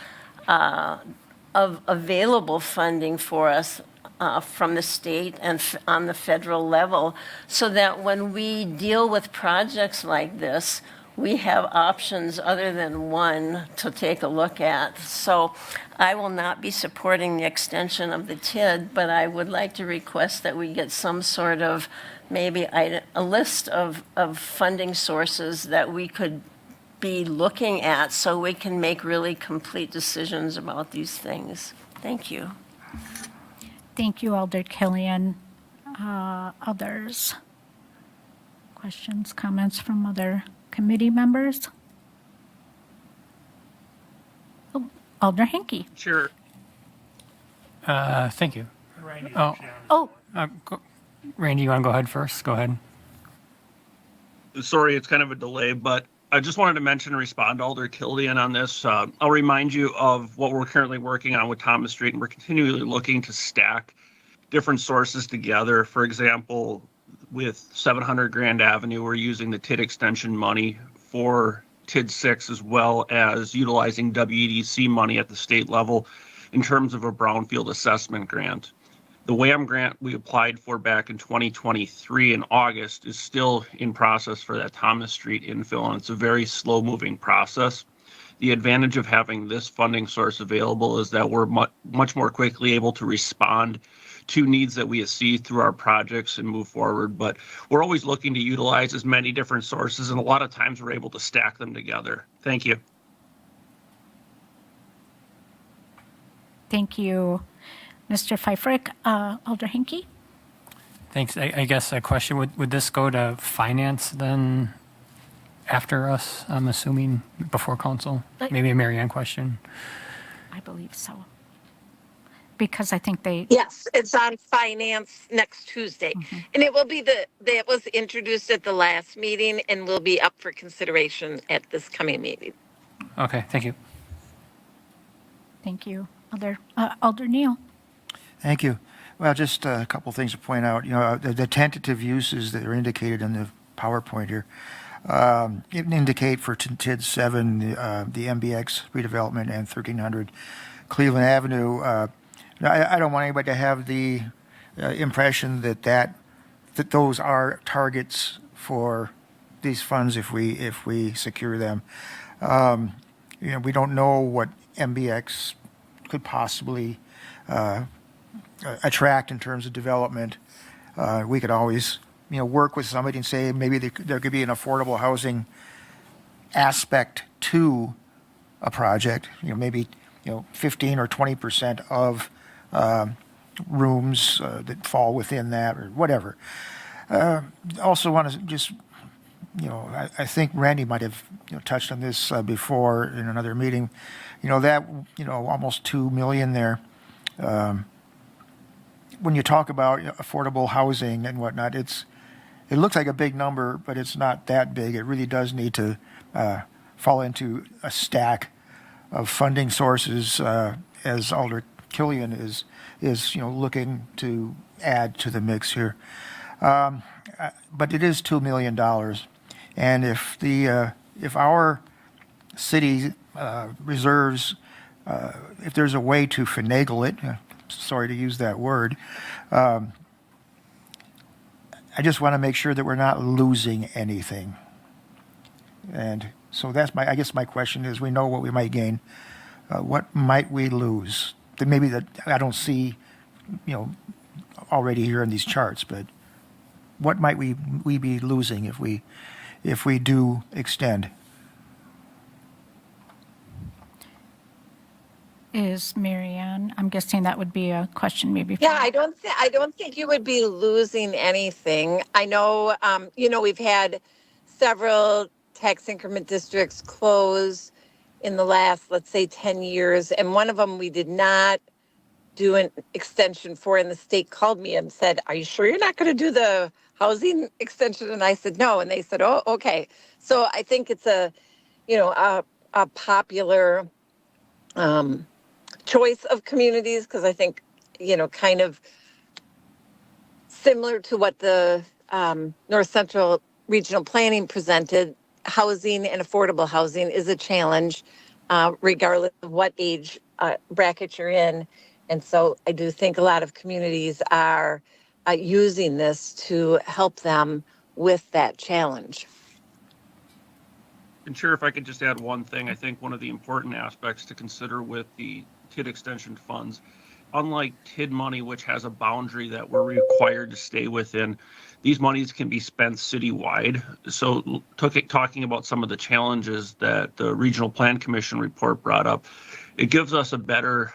of available funding for us from the state and on the federal level, so that when we deal with projects like this, we have options other than one to take a look at. So I will not be supporting the extension of the TID, but I would like to request that we get some sort of maybe a list of funding sources that we could be looking at so we can make really complete decisions about these things. Thank you. Thank you, Alder Killian. Others? Questions, comments from other committee members? Oh, Alder Henke. Sure. Thank you. Oh, Randy, you want to go ahead first? Go ahead. Sorry, it's kind of a delay, but I just wanted to mention and respond to Alder Killian on this. I'll remind you of what we're currently working on with Thomas Street, and we're continually looking to stack different sources together. For example, with 700 Grand Avenue, we're using the TID extension money for TID 6, as well as utilizing WEDC money at the state level in terms of a brownfield assessment grant. The WHAM grant we applied for back in 2023 in August is still in process for that Thomas Street infill, and it's a very slow-moving process. The advantage of having this funding source available is that we're much more quickly able to respond to needs that we see through our projects and move forward. But we're always looking to utilize as many different sources, and a lot of times we're able to stack them together. Thank you. thank you, Mr. Pfeiffer. Alder Henke? Thanks. I guess a question, would this go to finance then after us, I'm assuming, before council? Maybe a Mary Ann question. I believe so. Because I think they, Yes, it's on finance next Tuesday. And it will be that was introduced at the last meeting and will be up for consideration at this coming meeting. Okay, thank you. thank you. Alder Neal. Thank you. Well, just a couple things to point out. You know, the tentative uses that are indicated in the PowerPoint here it indicate for TID 7 the MBX redevelopment and 1300 Cleveland Avenue. I don't want anybody to have the impression that those are targets for these funds if we secure them. You know, we don't know what MBX could possibly attract in terms of development. We could always, you know, work with somebody and say maybe there could be an affordable housing aspect to a project. You know, maybe 15 or 20% of rooms that fall within that or whatever. Also want to just, I think Randy might have touched on this before in another meeting. That almost 2 million there. When you talk about affordable housing and whatnot, it looks like a big number, but it's not that big. It really does need to fall into a stack of funding sources, as Alder Killian is looking to add to the mix here. But it is $2 million, and if our city reserves, if there's a way to finagle it, sorry to use that word, I just want to make sure that we're not losing anything. And so I guess my question is, we know what we might gain. What might we lose? That maybe that I don't see, already here in these charts, but what might we be losing if we do extend? Is Mary Ann, I'm guessing that would be a question maybe. Yeah, I don't think you would be losing anything. I know, we've had several tax increment districts close in the last, let's say, 10 years. And one of them we did not do an extension for, and the state called me and said, "Are you sure you're not going to do the housing extension?" And I said, "No." And they said, "Oh, okay." So I think it's a popular choice of communities, because I think, kind of similar to what the North Central Regional Planning presented, housing and affordable housing is a challenge, regardless of what age bracket you're in. And so I do think a lot of communities are using this to help them with that challenge. And sure, if I could just add one thing, I think one of the important aspects to consider with the TID extension funds, unlike TID money, which has a boundary that we're required to stay within, these monies can be spent citywide. So talking about some of the challenges that the Regional Plan Commission report brought up, it gives us a better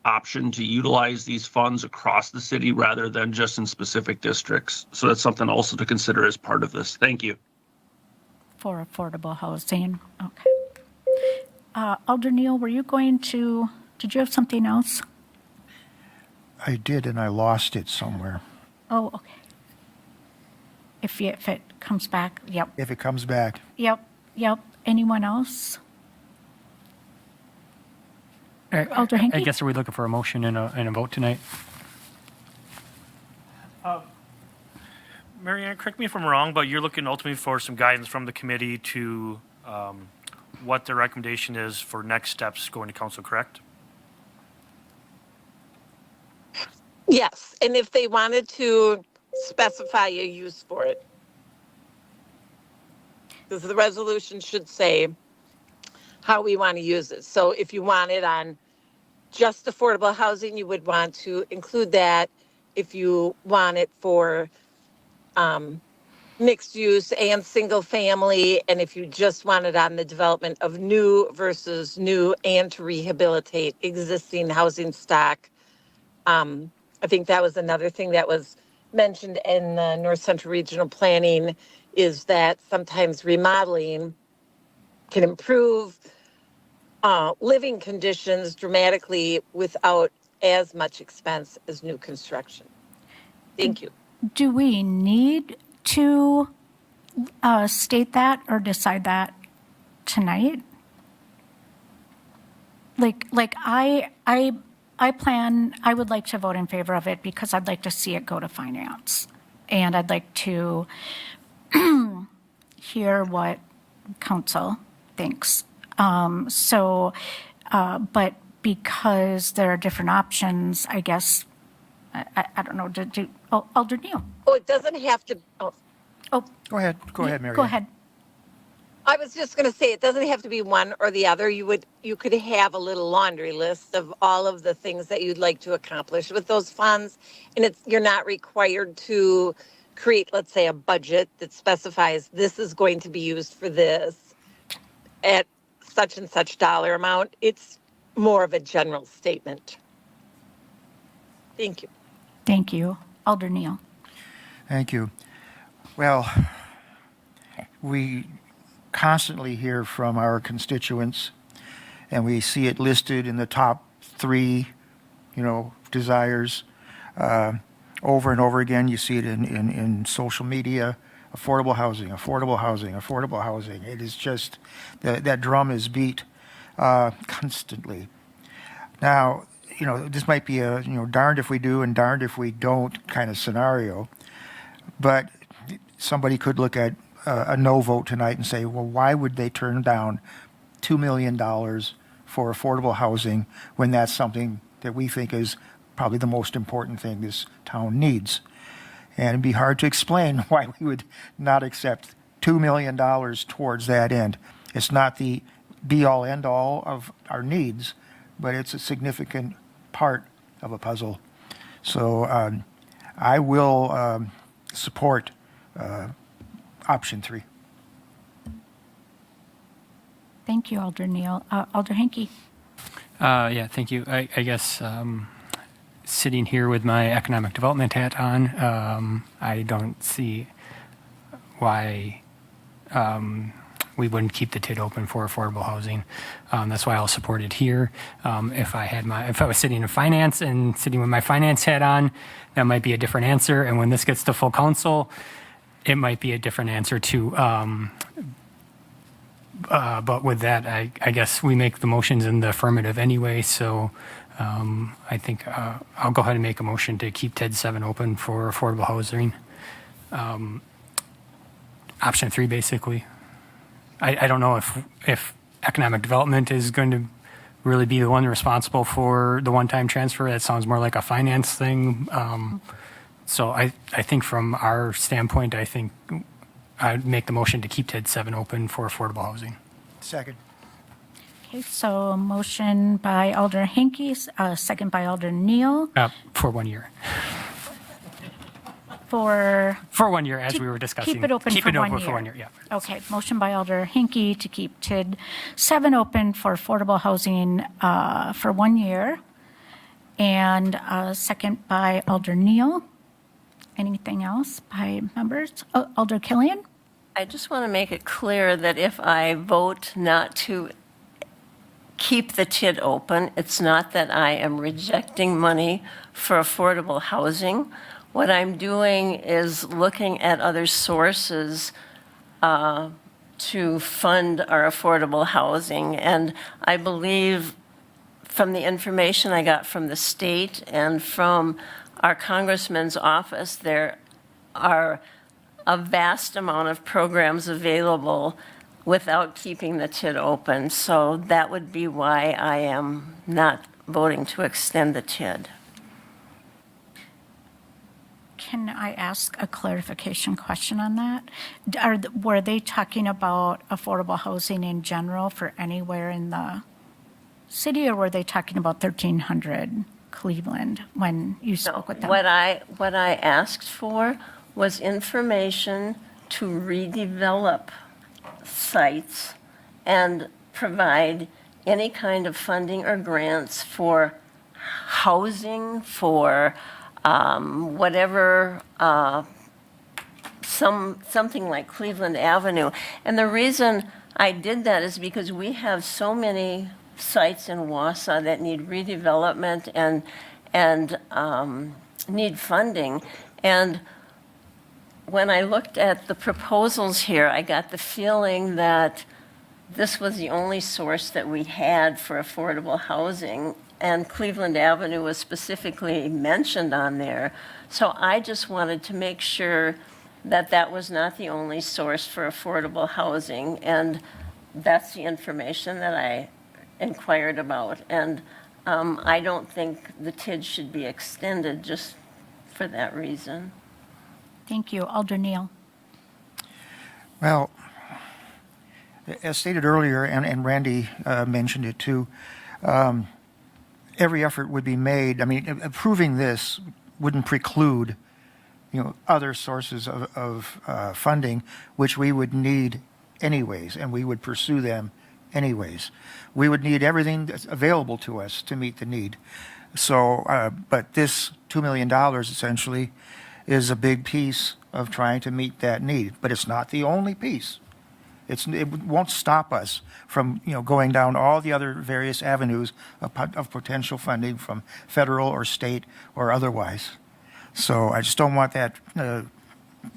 option to utilize these funds across the city rather than just in specific districts. So that's something also to consider as part of this. Thank you. For affordable housing. Okay. Alder Neal, did you have something else? I did, and I lost it somewhere. Oh, okay. If it comes back, yep. If it comes back. Yep. Anyone else? Alder Henke? I guess, are we looking for a motion and a vote tonight? Mary Ann, correct me if I'm wrong, but you're looking ultimately for some guidance from the committee to what the recommendation is for next steps going to council, correct? Yes, and if they wanted to specify a use for it, because the resolution should say how we want to use it. So if you want it on just affordable housing, you would want to include that. If you want it for mixed use and single family, and if you just want it on the development of new versus new and to rehabilitate existing housing stock. I think that was another thing that was mentioned in the North Central Regional Planning is that sometimes remodeling can improve living conditions dramatically without as much expense as new construction. Thank you. Do we need to state that or decide that tonight? Like I would like to vote in favor of it because I'd like to see it go to finance. And I'd like to hear what council thinks. But because there are different options, I guess, I don't know, Alder Neal. Oh, it doesn't have to. Oh, Go ahead, Mary. Go ahead. I was just going to say it doesn't have to be one or the other. You could have a little laundry list of all of the things that you'd like to accomplish with those funds, and you're not required to create, let's say, a budget that specifies this is going to be used for this at such and such dollar amount. It's more of a general statement. Thank you. Thank you. Alder Neal. Thank you. Well, we constantly hear from our constituents, and we see it listed in the top three, desires over and over again. You see it in social media, affordable housing, affordable housing, affordable housing. It is just, that drum is beat constantly. Now, this might be a, darned if we do and darned if we don't kind of scenario, but somebody could look at a no vote tonight and say, well, why would they turn down $2 million for affordable housing when that's something that we think is probably the most important thing this town needs? And it'd be hard to explain why we would not accept $2 million towards that end. It's not the be-all, end-all of our needs, but it's a significant part of a puzzle. So I will support option 3. Thank you, Alder Neal. Alder Henke. Yeah, thank you. I guess sitting here with my economic development hat on, I don't see why we wouldn't keep the TID open for affordable housing. That's why I'll support it here. If I was sitting in finance and sitting with my finance hat on, that might be a different answer. And when this gets to full council, it might be a different answer too. But with that, I guess we make the motions in the affirmative anyway. So I think I'll go ahead and make a motion to keep TID 7 open for affordable housing. Option 3, basically. I don't know if economic development is going to really be the one responsible for the one-time transfer. That sounds more like a finance thing. So I think from our standpoint, I think I'd make the motion to keep TID 7 open for affordable housing. Second. Okay, so a motion by Alder Henke, second by Alder Neal For 1 year. for 1 year, as we were discussing. keep it open for 1 year. Yeah. Okay, motion by Alder Henke to keep TID 7 open for affordable housing for 1 year. And second by Alder Neal. Anything else by members? Alder Killian? I just want to make it clear that if I vote not to keep the TID open, it's not that I am rejecting money for affordable housing. What I'm doing is looking at other sources to fund our affordable housing. And I believe from the information I got from the state and from our congressman's office, there are a vast amount of programs available without keeping the TID open. So that would be why I am not voting to extend the TID. Can I ask a clarification question on that? Were they talking about affordable housing in general for anywhere in the city, or were they talking about 1300 Cleveland when you spoke with them? What I asked for was information to redevelop sites and provide any kind of funding or grants for housing, for whatever, something like Cleveland Avenue. And the reason I did that is because we have so many sites in Wausau that need redevelopment and need funding. And when I looked at the proposals here, I got the feeling that this was the only source that we had for affordable housing, and Cleveland Avenue was specifically mentioned on there. So I just wanted to make sure that that was not the only source for affordable housing, and that's the information that I inquired about. And I don't think the TID should be extended just for that reason. Thank you. Alder Neal. Well, as stated earlier, and Randy mentioned it too, every effort would be made. I mean, approving this wouldn't preclude, other sources of funding, which we would need anyways, and we would pursue them anyways. We would need everything that's available to us to meet the need. So, but this $2 million essentially is a big piece of trying to meet that need, but it's not the only piece. It won't stop us from, going down all the other various avenues of potential funding from federal or state or otherwise. So I just don't want that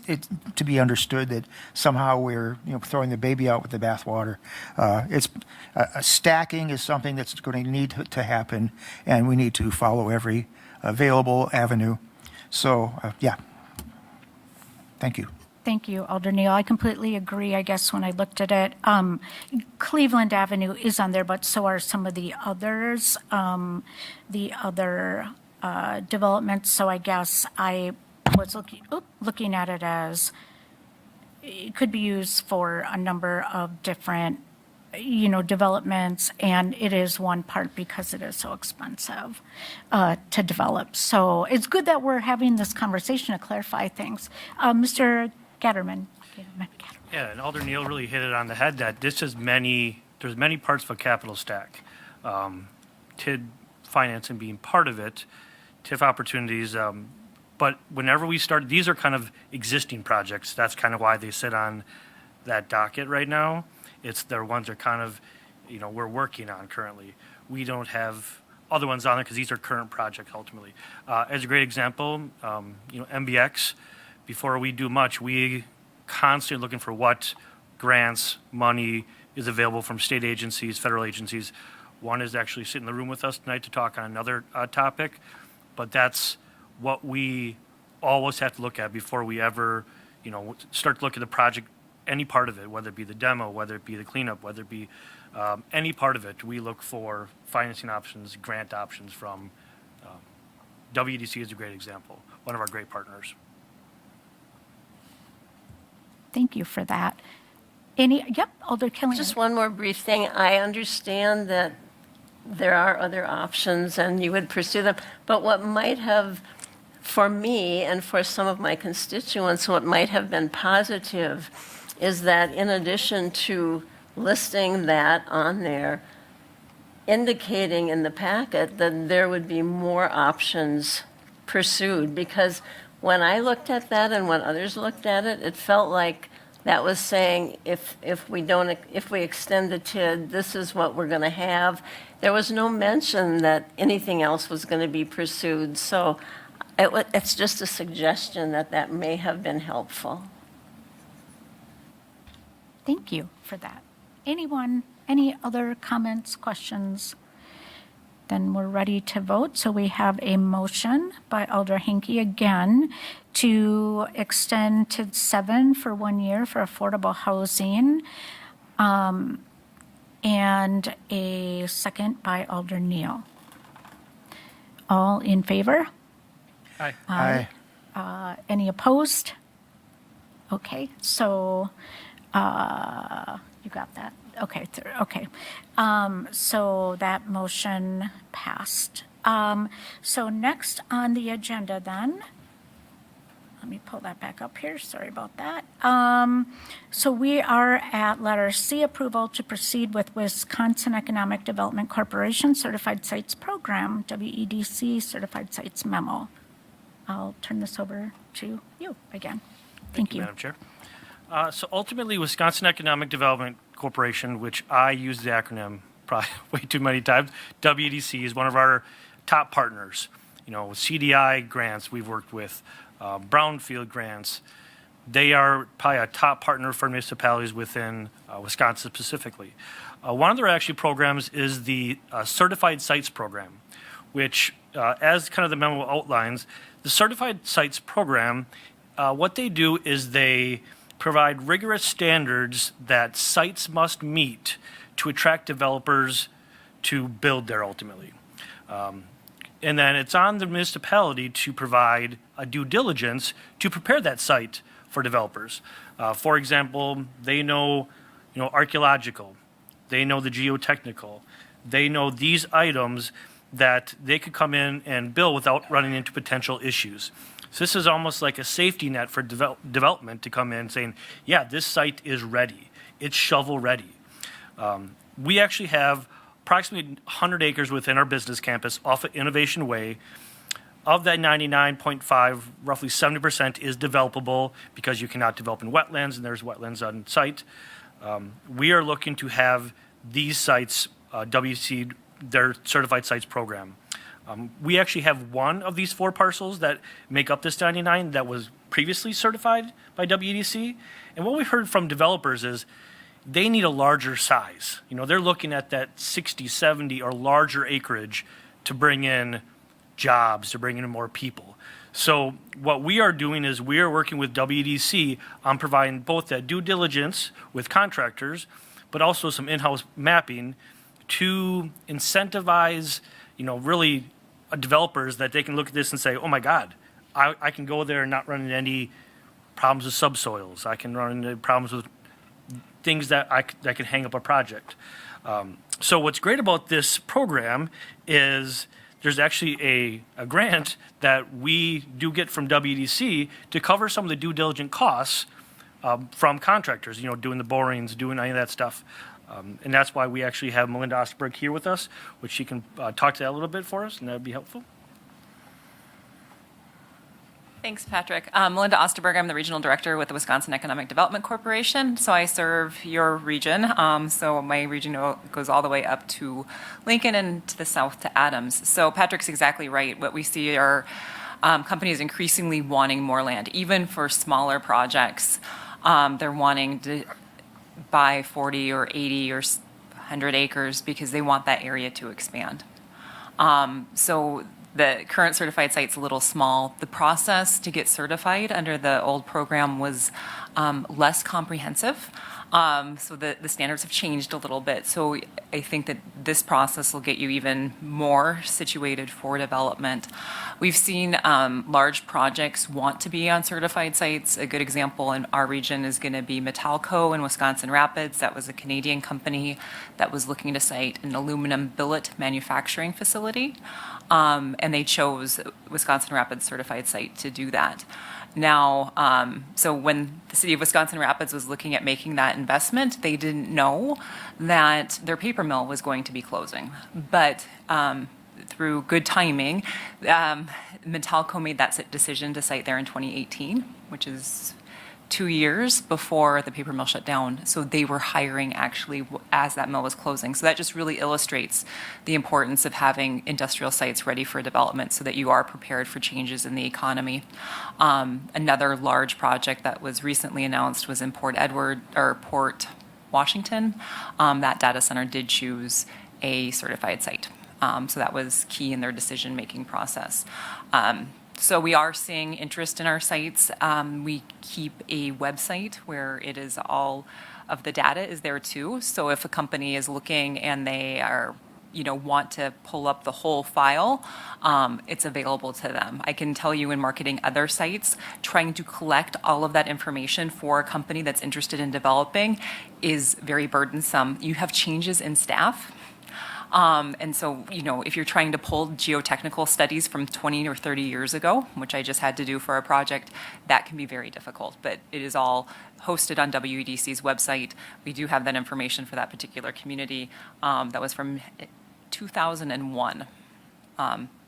it to be understood that somehow we're throwing the baby out with the bathwater. It's stacking is something that's going to need to happen, and we need to follow every available avenue. So yeah, thank you. Thank you, Alder Neal. I completely agree. I guess when I looked at it, Cleveland Avenue is on there, but so are some of the others, the other developments. So I guess I was looking at it as it could be used for a number of different, developments, and it is one part because it is so expensive to develop. So it's good that we're having this conversation to clarify things. Mr. Gatterman. Yeah, and Alder Neal really hit it on the head that there's many parts of a capital stack. TID financing being part of it, TIF opportunities, but whenever we start, these are kind of existing projects. That's kind of why they sit on that docket right now. They're ones that kind of, we're working on currently. We don't have other ones on there because these are current projects ultimately. As a great example, MBX, before we do much, we constantly looking for what grants, money is available from state agencies, federal agencies. One is actually sitting in the room with us tonight to talk on another topic, but that's what we always have to look at before we ever, start to look at the project, any part of it, whether it be the demo, whether it be the cleanup, whether it be any part of it. We look for financing options, grant options from WDC is a great example, one of our great partners. Thank you for that. Alder Killian. Just one more brief thing. I understand that there are other options and you would pursue them, but what might have, for me and for some of my constituents, what might have been positive is that in addition to listing that on there, indicating in the packet that there would be more options pursued, because when I looked at that and when others looked at it, it felt like that was saying if we extend the TID, this is what we're going to have. There was no mention that anything else was going to be pursued. So it's just a suggestion that may have been helpful. Thank you for that. Anyone, any other comments, questions? Then we're ready to vote. So we have a motion by Alder Hinkie again to extend TID 7 for 1 year for affordable housing, and a second by Alder Neal. All in favor? Aye. Aye. Any opposed? Okay, so you got that. Okay, okay. So that motion passed. So next on the agenda then, let me pull that back up here. Sorry about that. So we are at letter C, approval to proceed with Wisconsin Economic Development Corporation Certified Sites Program, WEDC Certified Sites Memo. I'll turn this over to you again. Thank you. Madam Chair. So ultimately, Wisconsin Economic Development Corporation, which I use the acronym probably way too many times, WEDC, is one of our top partners. You know, with CDI grants, we've worked with brownfield grants. They are probably a top partner for municipalities within Wisconsin specifically. One of their actually programs is the Certified Sites Program, which, as kind of the memo outlines, the Certified Sites Program, what they do is they provide rigorous standards that sites must meet to attract developers to build there ultimately. And then it's on the municipality to provide a due diligence to prepare that site for developers. For example, they know, archaeological, they know the geotechnical, they know these items that they could come in and build without running into potential issues. So this is almost like a safety net for development to come in saying, yeah, this site is ready. It's shovel ready. We actually have approximately 100 acres within our business campus off of Innovation Way. Of that 99.5, roughly 70% is developable because you cannot develop in wetlands, and there's wetlands on site. We are looking to have these sites, WC, their Certified Sites Program. We actually have one of these 4 parcels that make up this 99 that was previously certified by WEDC. And what we heard from developers is they need a larger size. They're looking at that 60, 70 or larger acreage to bring in jobs, to bring in more people. So what we are doing is we are working with WEDC on providing both that due diligence with contractors, but also some in-house mapping to incentivize, really developers that they can look at this and say, oh my God, I can go there and not run into any problems with subsoils. I can run into problems with things that can hang up a project. So what's great about this program is there's actually a grant that we do get from WEDC to cover some of the due diligence costs from contractors, doing the borings, doing any of that stuff. And that's why we actually have Melinda Osterberg here with us, which she can talk to that a little bit for us, and that would be helpful. Thanks, Patrick. Melinda Osterberg, I'm the Regional Director with the Wisconsin Economic Development Corporation. So I serve your region. So my region goes all the way up to Lincoln and to the south to Adams. So Patrick's exactly right. What we see are companies increasingly wanting more land, even for smaller projects. They're wanting to buy 40 or 80 or 100 acres because they want that area to expand. So the current certified site's a little small. The process to get certified under the old program was less comprehensive. So the standards have changed a little bit. So I think that this process will get you even more situated for development. We've seen large projects want to be on certified sites. A good example in our region is going to be Metalco in Wisconsin Rapids. That was a Canadian company that was looking to site an aluminum billet manufacturing facility. And they chose Wisconsin Rapids certified site to do that. Now, so when the city of Wisconsin Rapids was looking at making that investment, they didn't know that their paper mill was going to be closing. But through good timing, Metalco made that decision to site there in 2018, which is 2 years before the paper mill shut down. So they were hiring actually as that mill was closing. So that just really illustrates the importance of having industrial sites ready for development so that you are prepared for changes in the economy. Another large project that was recently announced was in Port Washington. That data center did choose a certified site. So that was key in their decision-making process. So we are seeing interest in our sites. We keep a website where it is all of the data is there too. So if a company is looking and they are, want to pull up the whole file, it's available to them. I can tell you in marketing other sites, trying to collect all of that information for a company that's interested in developing is very burdensome. You have changes in staff. And so, if you're trying to pull geotechnical studies from 20 or 30 years ago, which I just had to do for a project, that can be very difficult. But it is all hosted on WEDC's website. We do have that information for that particular community. That was from 2001,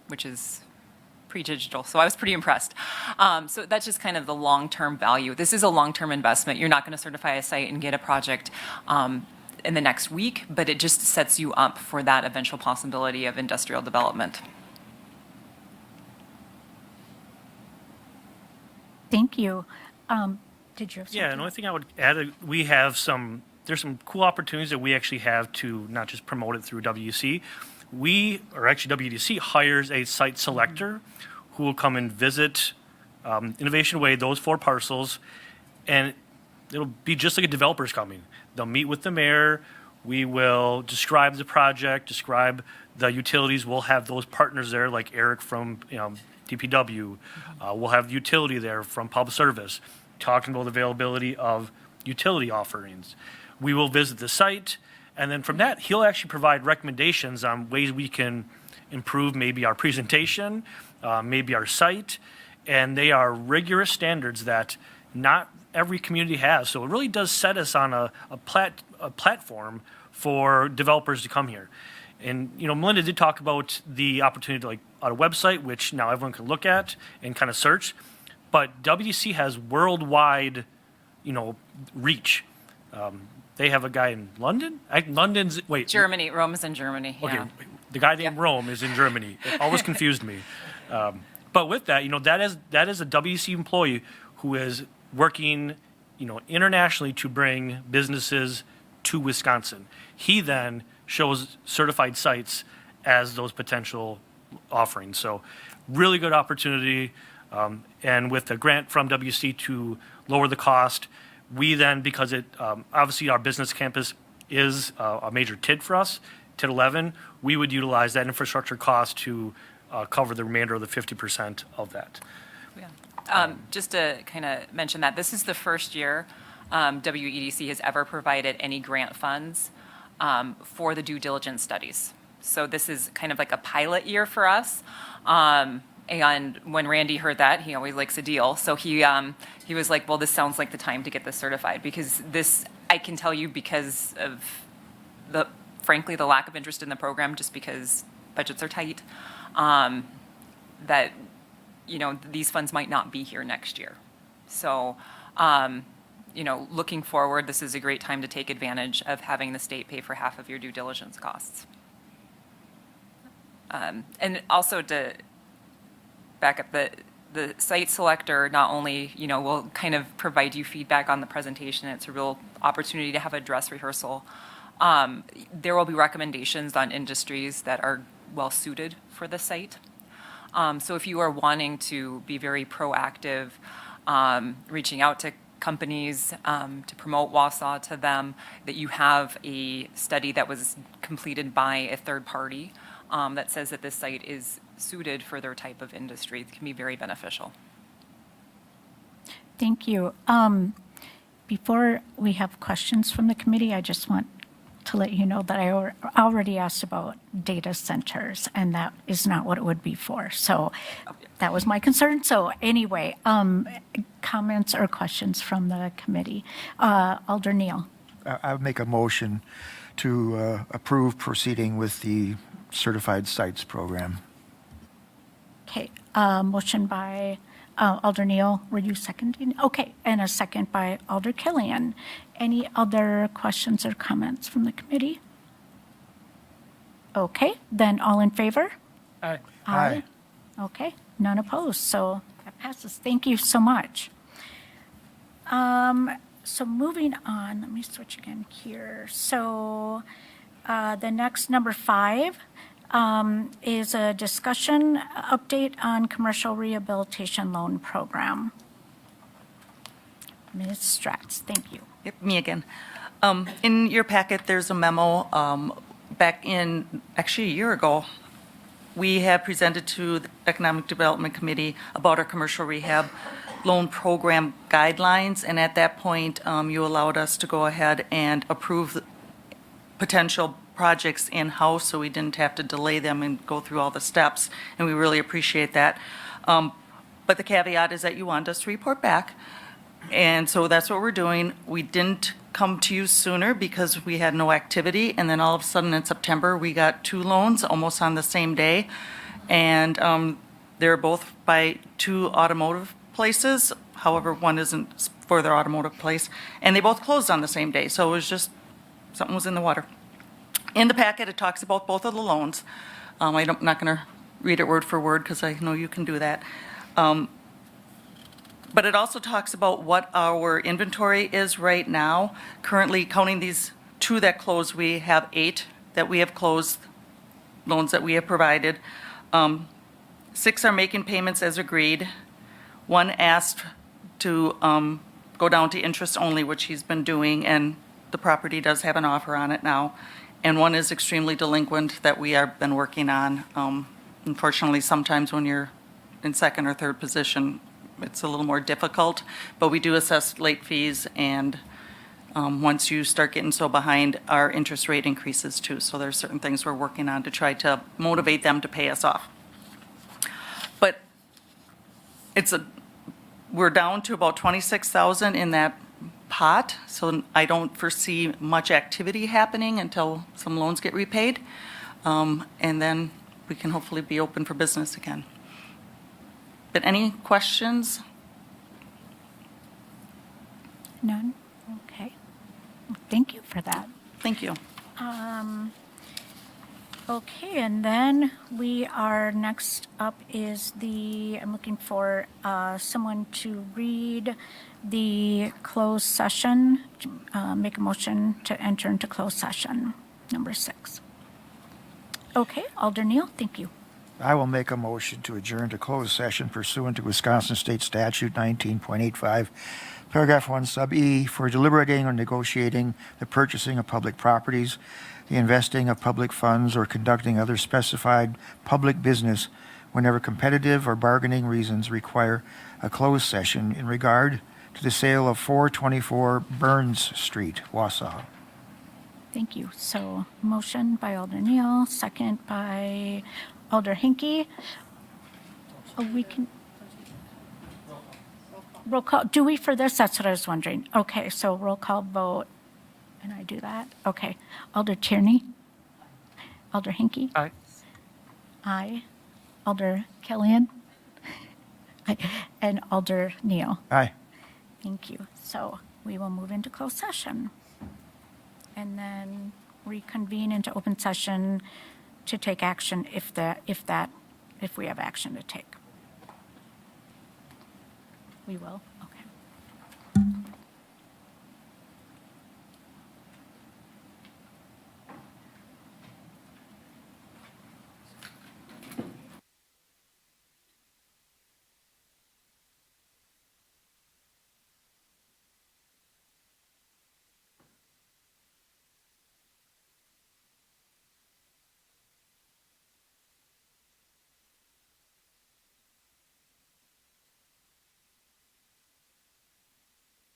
which is pre-digital, so I was pretty impressed. So that's just kind of the long-term value. This is a long-term investment. You're not going to certify a site and get a project in the next week, but it just sets you up for that eventual possibility of industrial development. Thank you. Did you have something? Yeah, and the only thing I would add, there's some cool opportunities that we actually have to not just promote it through WDC. WDC hires a site selector who will come and visit Innovation Way, those 4 parcels, and it'll be just like a developer's coming. They'll meet with the mayor. We will describe the project, describe the utilities. We'll have those partners there, like Eric from DPW. We'll have utility there from Public Service, talking about the availability of utility offerings. We will visit the site, and then from that, he'll actually provide recommendations on ways we can improve maybe our presentation, maybe our site, and they are rigorous standards that not every community has. So it really does set us on a platform for developers to come here. And, Melinda did talk about the opportunity to on a website, which now everyone can look at and kind of search. But WDC has worldwide, reach. They have a guy in London. Germany. Rome is in Germany. Okay, Yeah. the guy named Rome is in Germany. It always confused me. But with that, that is a WDC employee who is working, internationally to bring businesses to Wisconsin. He then shows certified sites as those potential offerings. So really good opportunity. And with a grant from WC to lower the cost, we then, because it obviously our business campus is a major TID for us, TID 11, we would utilize that infrastructure cost to cover the remainder of the 50% of that. Just to kind of mention that this is the first year WEDC has ever provided any grant funds for the due diligence studies. So this is kind of like a pilot year for us. And when Randy heard that, he always likes a deal. So he was like, well, this sounds like the time to get this certified, because this, I can tell you, because of frankly, the lack of interest in the program, just because budgets are tight, that, these funds might not be here next year. So, looking forward, this is a great time to take advantage of having the state pay for half of your due diligence costs. And also to back up, the site selector not only, will kind of provide you feedback on the presentation, it's a real opportunity to have a dress rehearsal. There will be recommendations on industries that are well suited for the site. So if you are wanting to be very proactive, reaching out to companies to promote Wausau to them, that you have a study that was completed by a third party that says that this site is suited for their type of industry, it can be very beneficial. Thank you. Before we have questions from the committee, I just want to let you know that I already asked about data centers, and that is not what it would be for. So that was my concern. So anyway, comments or questions from the committee? Alder Neal. I would make a motion to approve proceeding with the Certified Sites Program. Okay, motion by Alder Neal, were you seconding? Okay, and a second by Alder Killian. Any other questions or comments from the committee? Okay, then all in favor? Aye. Aye. Okay, none opposed, so that passes. Thank you so much. So moving on, let me switch again here. So the next, number 5, is a discussion update on commercial rehabilitation loan program. Ms. Stratz, thank you. Yep, me again. In your packet, there's a memo back in, actually a year ago. We have presented to the Economic Development Committee about our commercial rehab loan program guidelines, and at that point, you allowed us to go ahead and approve the potential projects in-house, so we didn't have to delay them and go through all the steps, and we really appreciate that. But the caveat is that you want us to report back, and so that's what we're doing. We didn't come to you sooner because we had no activity, and then all of a sudden in September, we got 2 loans almost on the same day, and They're both by two automotive places. However, one isn't for their automotive place. And they both closed on the same day. So it was just, something was in the water. In the packet, it talks about both of the loans. I'm not going to read it word for word because I know you can do that. But it also talks about what our inventory is right now. Currently, counting these two that closed, we have 8 that we have closed, loans that we have provided. 6 are making payments as agreed. 1 asked to go down to interest only, which he's been doing, and the property does have an offer on it now. And 1 is extremely delinquent that we have been working on. Unfortunately, sometimes when you're in second or third position, it's a little more difficult, but we do assess late fees, and once you start getting so behind, our interest rate increases too. So there's certain things we're working on to try to motivate them to pay us off. But we're down to about 26,000 in that pot, so I don't foresee much activity happening until some loans get repaid, and then we can hopefully be open for business again. But any questions? None? Okay. Thank you for that. Thank you. Okay, and then next up is I'm looking for someone to read the closed session, make a motion to enter into closed session, number 6. Okay, Alder Neal, thank you. I will make a motion to adjourn to closed session pursuant to Wisconsin State Statute 19.85, Paragraph 1, Sub E, for deliberating or negotiating the purchasing of public properties, the investing of public funds, or conducting other specified public business whenever competitive or bargaining reasons require a closed session in regard to the sale of 424 Burns Street, Wausau. Thank you. So motion by Alder Neal, second by Alder Hinkie. We can roll call. Do we for this? That's what I was wondering. Okay, so roll call vote. And I do that? Okay. Alder Tierney? Alder Hinkie? Aye. Aye. Alder Killian? Aye. And Alder Neal? Aye. Thank you. So we will move into closed session and then reconvene into open session to take action if we have action to take. We will.